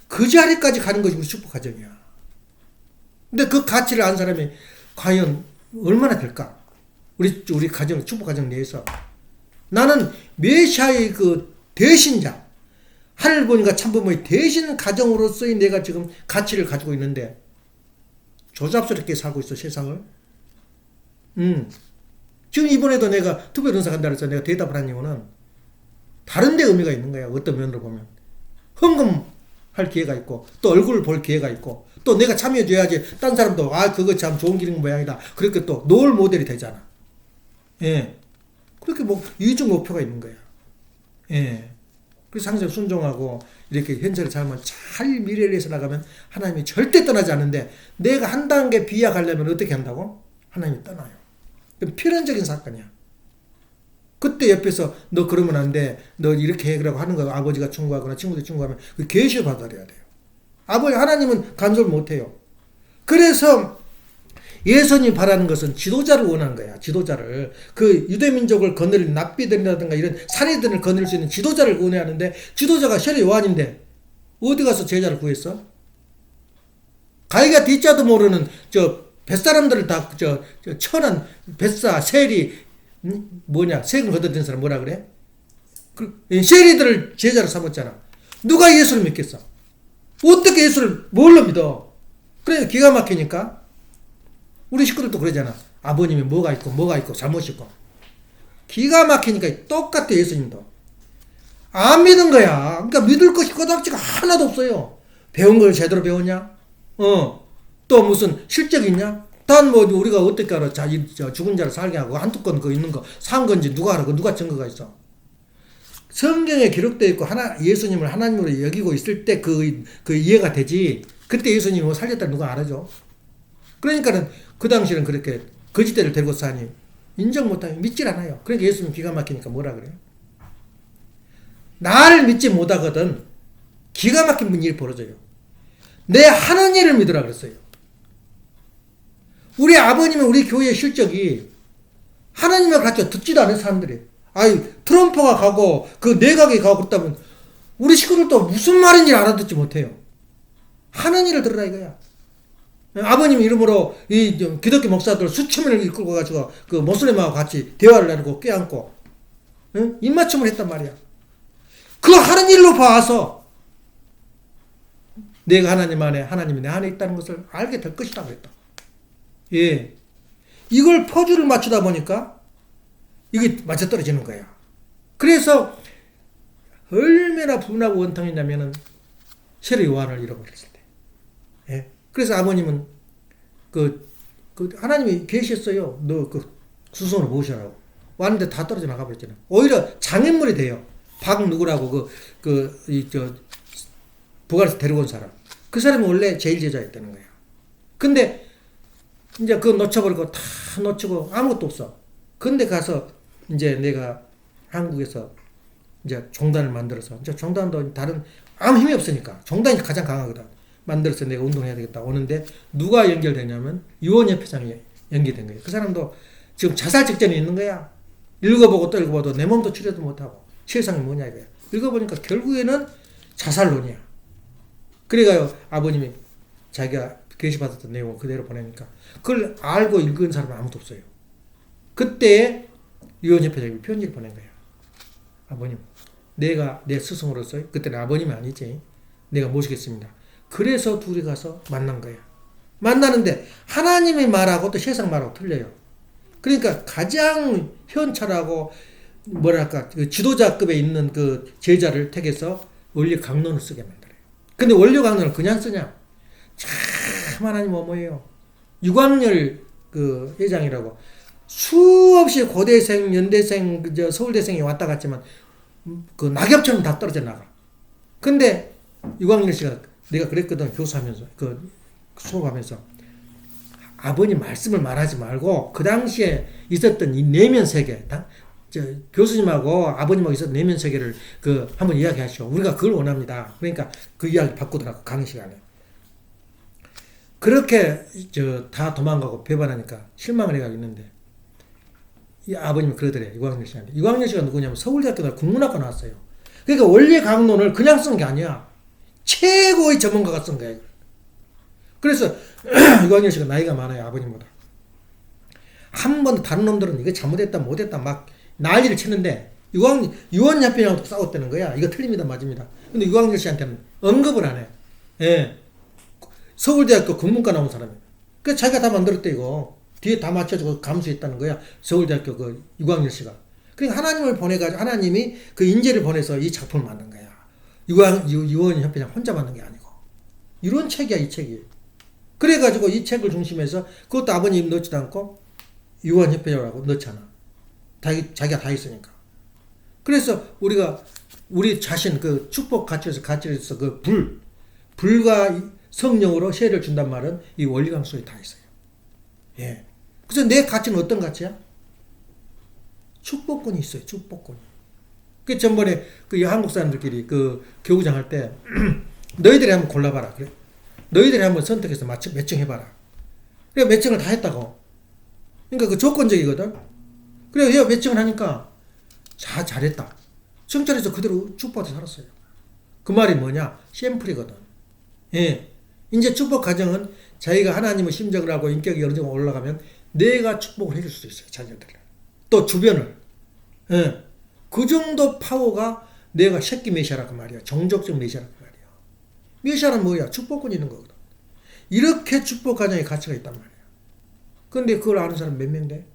S1: 그 자리까지 가는 것이 우리 축복 가정이야. 근데 그 가치를 아는 사람이 과연 얼마나 될까? 우리 가정, 축복 가정 내에서. 나는 메시아의 그 대신자, 하늘 보니까 참부모의 대신 가정으로서의 내가 지금 가치를 가지고 있는데, 조잡스럽게 살고 있어, 세상을. 지금 이번에도 내가 특별 은사 간다 그래서 내가 대답을 한 이유는 다른 데 의미가 있는 거야. 어떤 면으로 보면. 헌금할 기회가 있고, 또 얼굴을 볼 기회가 있고, 또 내가 참여해줘야지, 딴 사람도, 그거 참 좋은 길인 모양이다. 그렇게 또, 노을 모델이 되잖아. 예. 그렇게 이중 목표가 있는 거야. 예. 그래서 항상 순종하고, 이렇게 현실을 잘하면 잘 미래를 위해서 나가면 하나님이 절대 떠나지 않는데, 내가 한 단계 비약하려면 어떻게 한다고? 하나님이 떠나요. 그럼 필연적인 사건이야. 그때 옆에서 너 그러면 안 돼. 너 이렇게 해. 그러고 하는 거 아버지가 충고하거나 친구들이 충고하면 그 계시 받아들여야 돼요. 하나님은 간섭을 못 해요. 그래서 예수님이 바라는 것은 지도자를 원하는 거야. 지도자를. 그 유대민족을 거느린 납비들이라든가 이런 사례들을 거느릴 수 있는 지도자를 원해하는데 지도자가 혈의 요한인데 어디 가서 제자를 구했어? 가이가 뒤자도 모르는 뱃사람들을 다 천한 뱃사 세리 세금 걷어든 사람 뭐라 그래? 세리들을 제자로 삼았잖아. 누가 예수를 믿겠어? 어떻게 예수를 뭘로 믿어? 그래 기가 막히니까 우리 식구들도 그러잖아. 아버님이 뭐가 있고 잘못 있고 기가 막히니까 똑같아. 예수님도 안 믿은 거야. 그러니까 믿을 것이 꼬닥지가 하나도 없어요. 배운 걸 제대로 배웠냐? 또 무슨 실적이 있냐? 우리가 어떻게 알아? 죽은 자를 살게 하고 한두 건 있는 거 산 건지 누가 알아? 누가 증거가 있어? 성경에 기록되어 있고 예수님을 하나님으로 여기고 있을 때 그 이해가 되지. 그때 예수님을 살렸다 누가 알아줘? 그러니까는 그 당시에는 그렇게 거짓대를 데리고 사니 인정 못하니 믿질 않아요. 그러니까 예수님 기가 막히니까 뭐라 그래요? 나를 믿지 못하거든 기가 막힌 일이 벌어져요. 내 하는 일을 믿으라 그랬어요. 우리 아버님은 우리 교회의 실적이 하나님을 가르쳐 듣지도 않은 사람들이 트럼프가 가고 그 내각이 가고 그렇다면 우리 식구들도 무슨 말인지 알아듣지 못해요. 하는 일을 들으라 이거야. 아버님 이름으로 이 기독교 목사들 수천 명을 이끌고 가지고 그 모슬림하고 같이 대화를 나누고 껴안고 입맞춤을 했단 말이야. 그 하는 일로 봐서 내가 하나님 안에 하나님이 내 안에 있다는 것을 알게 될 것이다 그랬다. 예. 이걸 퍼즐을 맞추다 보니까 이게 맞아떨어지는 거야. 그래서 얼마나 분하고 원통했냐면은 혈의 요한을 잃어버렸을 때. 예. 그래서 아버님은 하나님이 계셨어요. 너 수송으로 모셔라고. 왔는데 다 떨어져 나가버렸잖아. 오히려 장인물이 돼요. 박 누구라고 북한에서 데려온 사람. 그 사람이 원래 제일 제자였다는 거야. 근데 이제 그거 놓쳐버리고 다 놓치고 아무것도 없어. 근데 가서 이제 내가 한국에서 이제 종단을 만들어서 이제 종단도 다른 아무 힘이 없으니까 종단이 가장 강하거든. 만들어서 내가 운동해야 되겠다 오는데 누가 연결되냐면 유언협회장이 연결된 거예요. 그 사람도 지금 자살 직전에 있는 거야. 읽어보고 또 읽어봐도 내 몸도 치료도 못하고 세상이 뭐냐 이거야. 읽어보니까 결국에는 자살론이야. 그래가요 아버님이 자기가 계시받았던 내용을 그대로 보내니까 그걸 알고 읽은 사람은 아무도 없어요. 그때 유언협회장이 편지를 보낸 거야. 아버님 내가 내 스승으로서 그때는 아버님이 아니지 내가 모시겠습니다. 그래서 둘이 가서 만난 거야. 만나는데 하나님의 말하고 또 세상 말하고 틀려요. 그러니까 가장 현찰하고 그 지도자급에 있는 그 제자를 택해서 원리 강론을 쓰게 만들어요. 근데 원리 강론을 그냥 쓰냐? 참 하나님 어머예요. 유광열 그 회장이라고 수없이 고대생, 연대생, 서울대생이 왔다 갔지만 그 낙엽처럼 다 떨어져 나가. 근데 유광열 씨가 내가 그랬거든 교수하면서 수업하면서 아버님 말씀을 말하지 말고 그 당시에 있었던 이 내면 세계 교수님하고 아버님하고 있었던 내면 세계를 한번 이야기하시오. 우리가 그걸 원합니다. 그러니까 그 이야기 바꾸더라고 강의 시간에. 그렇게 다 도망가고 배반하니까 실망을 해가 있는데 이 아버님이 그러더래 유광열 씨한테. 유광열 씨가 누구냐면 서울대학교 국문학과 나왔어요. 그러니까 원리 강론을 그냥 쓴 게 아니야. 최고의 전문가가 쓴 거야. 그래서 유광열 씨가 나이가 많아요. 아버님보다. 한 번도 다른 놈들은 이거 잘못했다 못했다 막 난리를 치는데 유언협회장하고 싸웠다는 거야. 이거 틀립니다 맞습니다. 근데 유광열 씨한테는 언급을 안 해. 예. 서울대학교 국문과 나온 사람이에요. 그래서 자기가 다 만들었대 이거. 뒤에 다 맞춰주고 감수했다는 거야. 서울대학교 유광열 씨가. 그러니까 하나님을 보내가지고 하나님이 그 인재를 보내서 이 작품을 만든 거야. 유언협회장 혼자 만든 게 아니고. 이런 책이야, 이 책이. 그래가지고 이 책을 중심해서 그것도 아버님 넣지도 않고 유언협회라고 넣잖아. 자기가 다 있으니까. 그래서 우리 자신 그 축복 가치에서 그 불과 성령으로 세례를 준단 말은 이 원리강 속에 다 있어요. 예. 그래서 내 가치는 어떤 가치야? 축복권이 있어요. 축복권이. 그 전번에 그 한국 사람들끼리 그 교구장 할 때 너희들이 한번 골라봐라. 그래. 너희들이 한번 선택해서 매칭해봐라. 그래 매칭을 다 했다고. 그러니까 그 조건적이거든. 그래 얘가 매칭을 하니까 잘했다. 성찰에서 그대로 축복받아 살았어요. 그 말이 뭐냐? 샘플이거든. 예. 이제 축복 과정은 자기가 하나님의 심정을 하고 인격이 어느 정도 올라가면 내가 축복을 해줄 수 있어요. 자녀들을. 또 주변을. 예. 그 정도 파워가 내가 새끼 메시아라 그 말이야. 정족적 메시아라 그 말이야. 메시아는 뭐야? 축복권이 있는 거거든. 이렇게 축복 과정에 가치가 있단 말이야. 근데 그걸 아는 사람 몇 명 돼?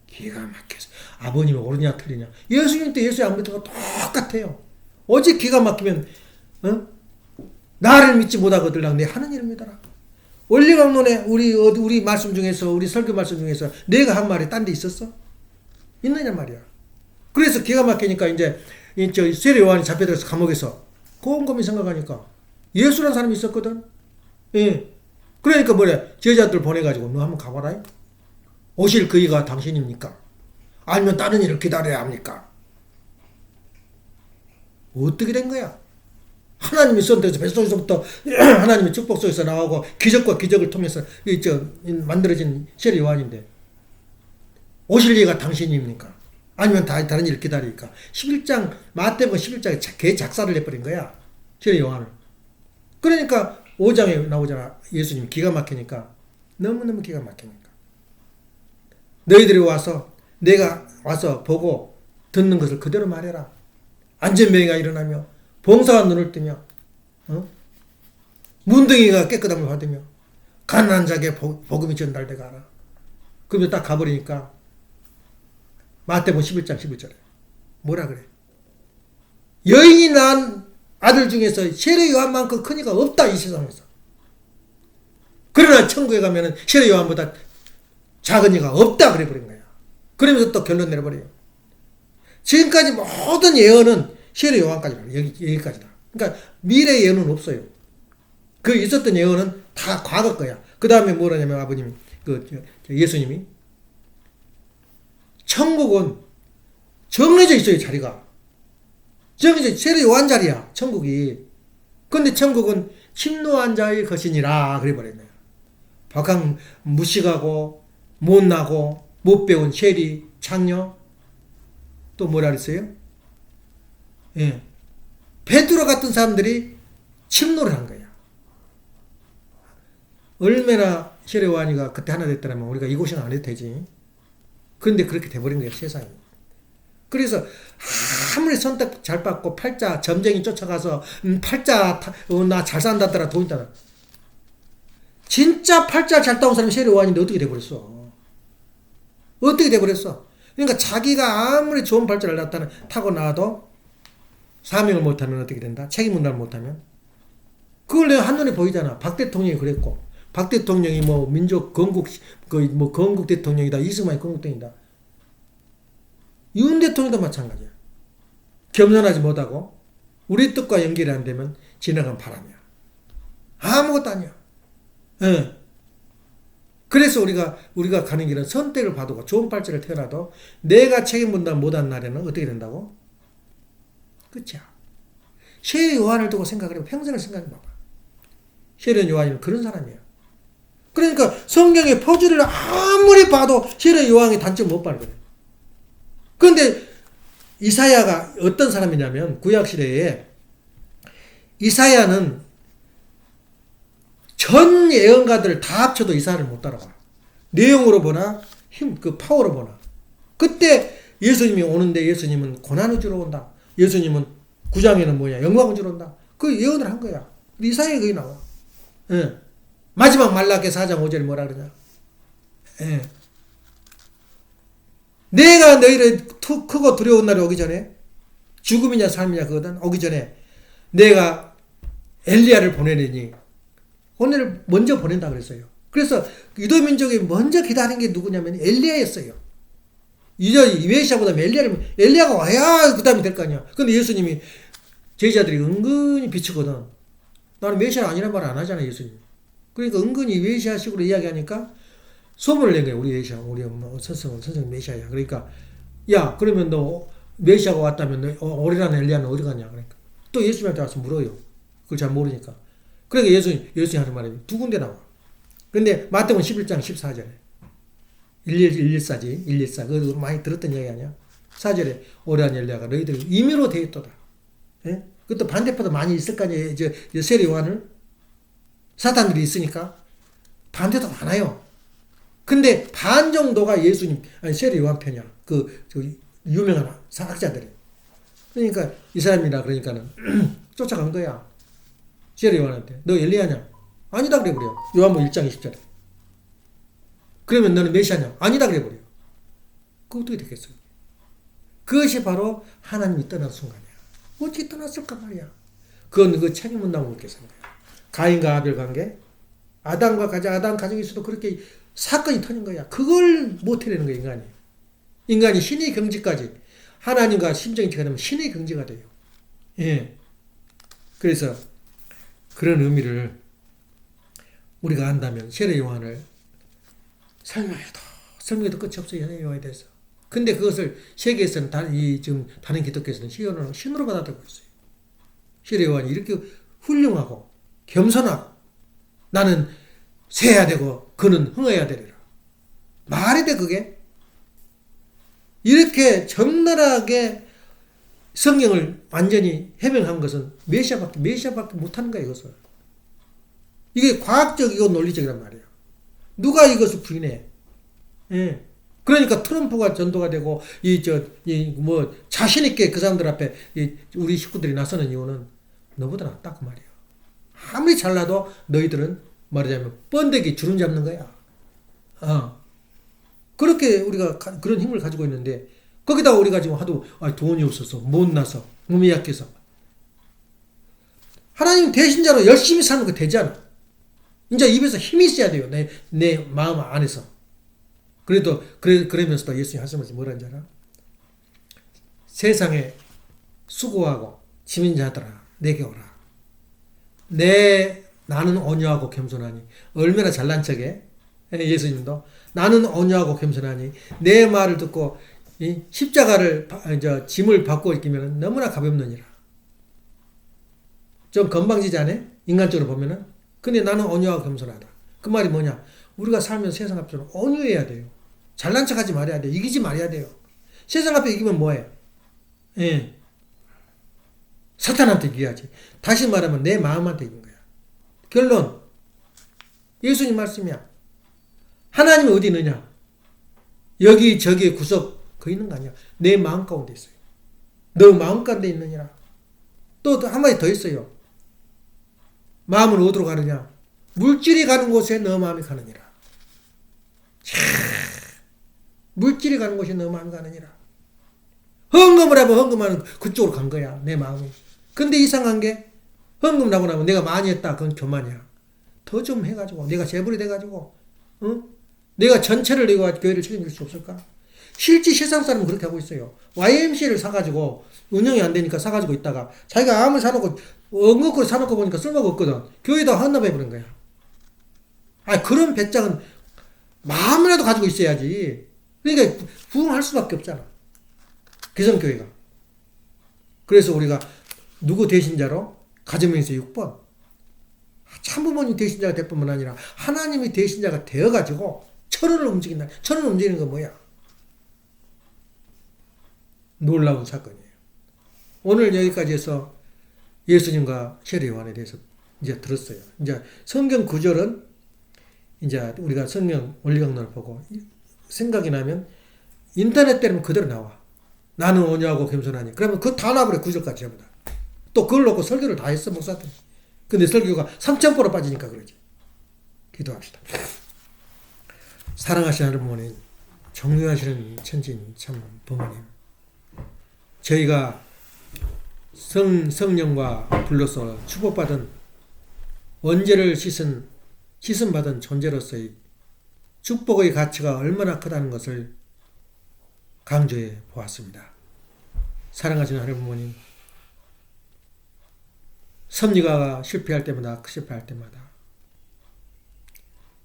S1: 기가 막혀서. 아버님이 옳으냐 틀리냐. 예수님 때 예수의 아버지가 똑같아요. 오직 기가 막히면 나를 믿지 못하거들랑 내 하는 일을 믿어라. 원리강론에 우리 말씀 중에서 우리 설교 말씀 중에서 내가 한 말이 딴 데 있었어? 있느냐 말이야. 그래서 기가 막히니까 이제 세례 요한이 잡혀들어서 감옥에서 곰곰이 생각하니까 예수라는 사람이 있었거든. 예. 그러니까 뭐래 제자들 보내가지고 너 한번 가봐라. 오실 그이가 당신입니까? 아니면 다른 일을 기다려야 합니까? 어떻게 된 거야? 하나님이 선택해서 뱃속에서부터 하나님의 축복 속에서 나오고 기적과 기적을 통해서 만들어진 세례 요한인데 오실 이가 당신입니까? 아니면 다른 일을 기다리니까 11장 마태복음 11장에 개 작사를 해버린 거야. 세례 요한을. 그러니까 5장에 나오잖아. 예수님이 기가 막히니까 너무너무 기가 막히니까 너희들이 와서 내가 와서 보고 듣는 것을 그대로 말해라. 안전병이가 일어나며 봉사가 눈을 뜨며 문둥이가 깨끗함을 받으며 가난한 자에게 복음이 전달되가 하라. 그러면 딱 가버리니까 마태복음 11장 11절에 뭐라 그래? 여인이 낳은 아들 중에서 세례 요한만큼 큰 이가 없다 이 세상에서. 그러나 천국에 가면은 세례 요한보다 작은 이가 없다 그래 버린 거야. 그러면서 또 결론 내려버려요. 지금까지 모든 예언은 세례 요한까지다. 여기까지다. 그러니까 미래 예언은 없어요. 그 있었던 예언은 다 과거 거야. 그 다음에 뭐라냐면 아버님, 예수님이 천국은 정해져 있어요. 자리가 정해져. 세례 요한 자리야. 천국이. 근데 천국은 침노한 자의 것이니라 그래 버렸네요. 박한 무식하고 못나고 못 배운 세리 창녀 또 뭐라 그랬어요? 예. 베드로 같은 사람들이 침노를 한 거야. 얼마나 세례 요한이가 그때 하나 됐더라면 우리가 이 고생 안 해도 되지. 그런데 그렇게 돼버린 거예요. 세상이. 그래서 아무리 선택 잘 받고 팔자 점쟁이 쫓아가서 팔자 나 잘 산다더라 돈 있다라. 진짜 팔자 잘 따온 사람이 세례 요한인데 어떻게 돼버렸어? 어떻게 돼버렸어? 그러니까 자기가 아무리 좋은 팔자를 타고 나와도 사명을 못하면 어떻게 된다? 책임 분담을 못하면? 그걸 내가 한눈에 보이잖아. 박 대통령이 그랬고, 박 대통령이 뭐 민족 건국 대통령이다. 이승만이 건국대행이다. 윤 대통령도 마찬가지야. 겸손하지 못하고 우리 뜻과 연결이 안 되면 지나간 바람이야. 아무것도 아니야. 예. 그래서 우리가 가는 길은 선택을 받고 좋은 팔자를 태어나도 내가 책임 분담 못한 날에는 어떻게 된다고? 끝이야. 세례 요한을 두고 생각을 해봐. 평생을 생각해봐봐. 세례 요한이는 그런 사람이야. 그러니까 성경의 퍼즐을 아무리 봐도 세례 요한의 단점 못 봐요. 그런데 이사야가 어떤 사람이냐면 구약시대에 이사야는 전 예언가들을 다 합쳐도 이사야를 못 따라가. 내용으로 보나 파워로 보나. 그때 예수님이 오는데 예수님은 고난을 주러 온다. 예수님은 9장에는 뭐냐? 영광을 주러 온다. 그 예언을 한 거야. 이사야에 그게 나와. 예. 마지막 말라기 4장 5절에 뭐라 그러냐? 예. 내가 너희를 크고 두려운 날이 오기 전에 죽음이냐 삶이냐 그거든 오기 전에 내가 엘리야를 보내느니 오늘 먼저 보낸다 그랬어요. 그래서 유다 민족이 먼저 기다린 게 누구냐면 엘리야였어요. 메시아보다 엘리야가 와야 그 다음에 될 거 아니야. 근데 예수님이 제자들이 은근히 비추거든. 나는 메시아 아니란 말 안 하잖아 예수님. 그러니까 은근히 메시아식으로 이야기하니까 소문을 낸 거예요. 우리 메시아, 우리 엄마 선생 메시아야. 그러니까 야 그러면 너 메시아가 왔다면 너 오리라는 엘리야는 어디 갔냐. 그러니까 또 예수님한테 와서 물어요. 그걸 잘 모르니까. 그러니까 예수님 하는 말이 두 군데 나와. 근데 마태복음 11장 14절에 114지 114 그거 많이 들었던 얘기 아니야. 4절에 오리라는 엘리야가 너희들 임의로 되었도다. 예? 그것도 반대파도 많이 있을 거 아니에요. 세례 요한을 사탄들이 있으니까 반대도 많아요. 근데 반 정도가 예수님 세례 요한 편이야. 저 유명한 사학자들이. 그러니까 이 사람이라 그러니까는 쫓아간 거야. 세례 요한한테 너 엘리야냐? 아니다 그래 버려. 요한복음 1장 20절에. 그러면 너는 메시아냐? 아니다 그래 버려. 그 어떻게 되겠어요? 그것이 바로 하나님이 떠난 순간이야. 어떻게 떠났을까 말이야. 그건 그 책임은 나무 묻겠는 거야. 가인과 아벨 관계, 아담 가정에서도 그렇게 사건이 터진 거야. 그걸 못 해내는 거야 인간이. 인간이 신의 경지까지 하나님과 심정이 되면 신의 경지가 돼요. 예. 그래서 그런 의미를 우리가 안다면 세례 요한을 설명해도 끝이 없어요. 세례 요한에 대해서. 근데 그것을 세계에서는 지금 다른 기독교에서는 신으로 받아들이고 있어요. 세례 요한이 이렇게 훌륭하고 겸손하고 나는 세야 되고 그는 흥해야 되리라. 말이 돼 그게? 이렇게 적나라하게 성경을 완전히 해명한 것은 메시아밖에 못하는 거야 이것을. 이게 과학적이고 논리적이란 말이야. 누가 이것을 부인해? 예. 그러니까 트럼프가 전도가 되고 자신 있게 그 사람들 앞에 우리 식구들이 나서는 이유는 너보다 낫다 그 말이야. 아무리 잘나도 너희들은 말하자면 번데기 주름 잡는 거야. 그렇게 우리가 그런 힘을 가지고 있는데 거기다 우리가 지금 하도 돈이 없어서 못나서 몸이 약해서 하나님 대신자로 열심히 사는 거 되잖아. 이제 입에서 힘이 있어야 돼요. 내 마음 안에서. 그러면서도 예수님 하시면서 뭐라는지 알아? 세상에 수고하고 짐진 자들아 내게 오라. 나는 온유하고 겸손하니. 얼마나 잘난 척해. 예수님도 나는 온유하고 겸손하니 내 말을 듣고 십자가를 짐을 받고 있기면 너무나 가볍느니라. 좀 건방지지 않아? 인간적으로 보면은. 근데 나는 온유하고 겸손하다. 그 말이 뭐냐? 우리가 살면 세상 앞에서는 온유해야 돼요. 잘난 척하지 말아야 돼요. 이기지 말아야 돼요. 세상 앞에 이기면 뭐해? 예. 사탄한테 이겨야지. 다시 말하면 내 마음한테 이긴 거야. 결론. 예수님 말씀이야. 하나님이 어디 있느냐? 여기 저기 구석 그 있는 거 아니야. 내 마음 가운데 있어요. 너 마음 가운데 있느니라. 또 한마디 더 있어요. 마음은 어디로 가느냐? 물질이 가는 곳에 너 마음이 가느니라. 물질이 가는 곳에 너 마음이 가느니라. 헌금을 하면 헌금하는 그쪽으로 간 거야. 내 마음이. 근데 이상한 게 헌금을 하고 나면 내가 많이 했다. 그건 교만이야. 더 좀 해가지고 내가 재벌이 돼가지고 내가 전체를 내고 교회를 책임질 수 없을까? 실제 세상 사람은 그렇게 하고 있어요. YMCA를 사가지고 운영이 안 되니까 사가지고 있다가 자기가 아무리 사놓고 엉겁고 사놓고 보니까 쓸모가 없거든. 교회에다 헌납해버린 거야. 그런 배짱은 마음이라도 가지고 있어야지. 그러니까 부흥할 수밖에 없잖아. 개성교회가. 그래서 우리가 누구 대신자로? 가정명세 6번. 참부모님 대신자가 될 뿐만 아니라 하나님이 대신자가 되어가지고 천원을 움직인다. 천원을 움직이는 건 뭐야? 놀라운 사건이에요. 오늘 여기까지 해서 예수님과 세례 요한에 대해서 이제 들었어요. 이제 성경 구절은 이제 우리가 성경 원리강론을 보고 생각이 나면 인터넷 때리면 그대로 나와. 나는 온유하고 겸손하니. 그러면 그거 다 나와버려. 구절까지 전부 다. 또 그걸 놓고 설교를 다 했어 목사들. 근데 설교가 3,000%로 빠지니까 그러지. 기도합시다. 사랑하시는 하나님, 존경하시는 천진 참 부모님, 저희가 성령과 불로서 축복받은 원죄를 씻음받은 존재로서의 축복의 가치가 얼마나 크다는 것을 강조해 보았습니다. 사랑하시는 하나님 부모님, 섭리가 실패할 때마다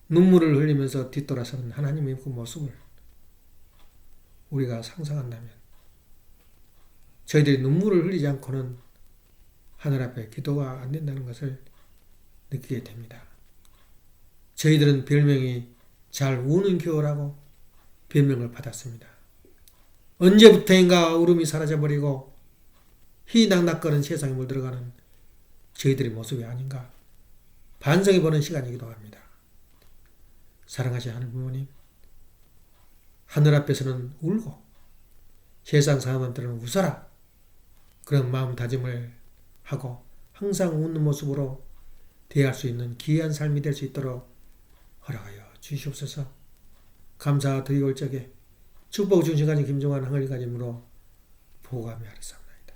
S1: 눈물을 흘리면서 뒤돌아서는 하나님의 그 모습을 우리가 상상한다면 저희들이 눈물을 흘리지 않고는 하늘 앞에 기도가 안 된다는 것을 느끼게 됩니다. 저희들은 별명이 잘 우는 교회라고 별명을 받았습니다. 언제부터인가 울음이 사라져버리고 희낙낙거리는 세상에 물들어가는 저희들의 모습이 아닌가 반성해보는 시간이기도 합니다. 사랑하시는 하나님 부모님, 하늘 앞에서는 울고 세상 사람들은 웃어라, 그런 마음 다짐을 하고 항상 웃는 모습으로 대할 수 있는 귀한 삶이 될 수 있도록 허락하여 주시옵소서. 감사드리올 적에 축복 중심 가진 김종환 항을 가짐으로 보고하며 하리사옵나이다.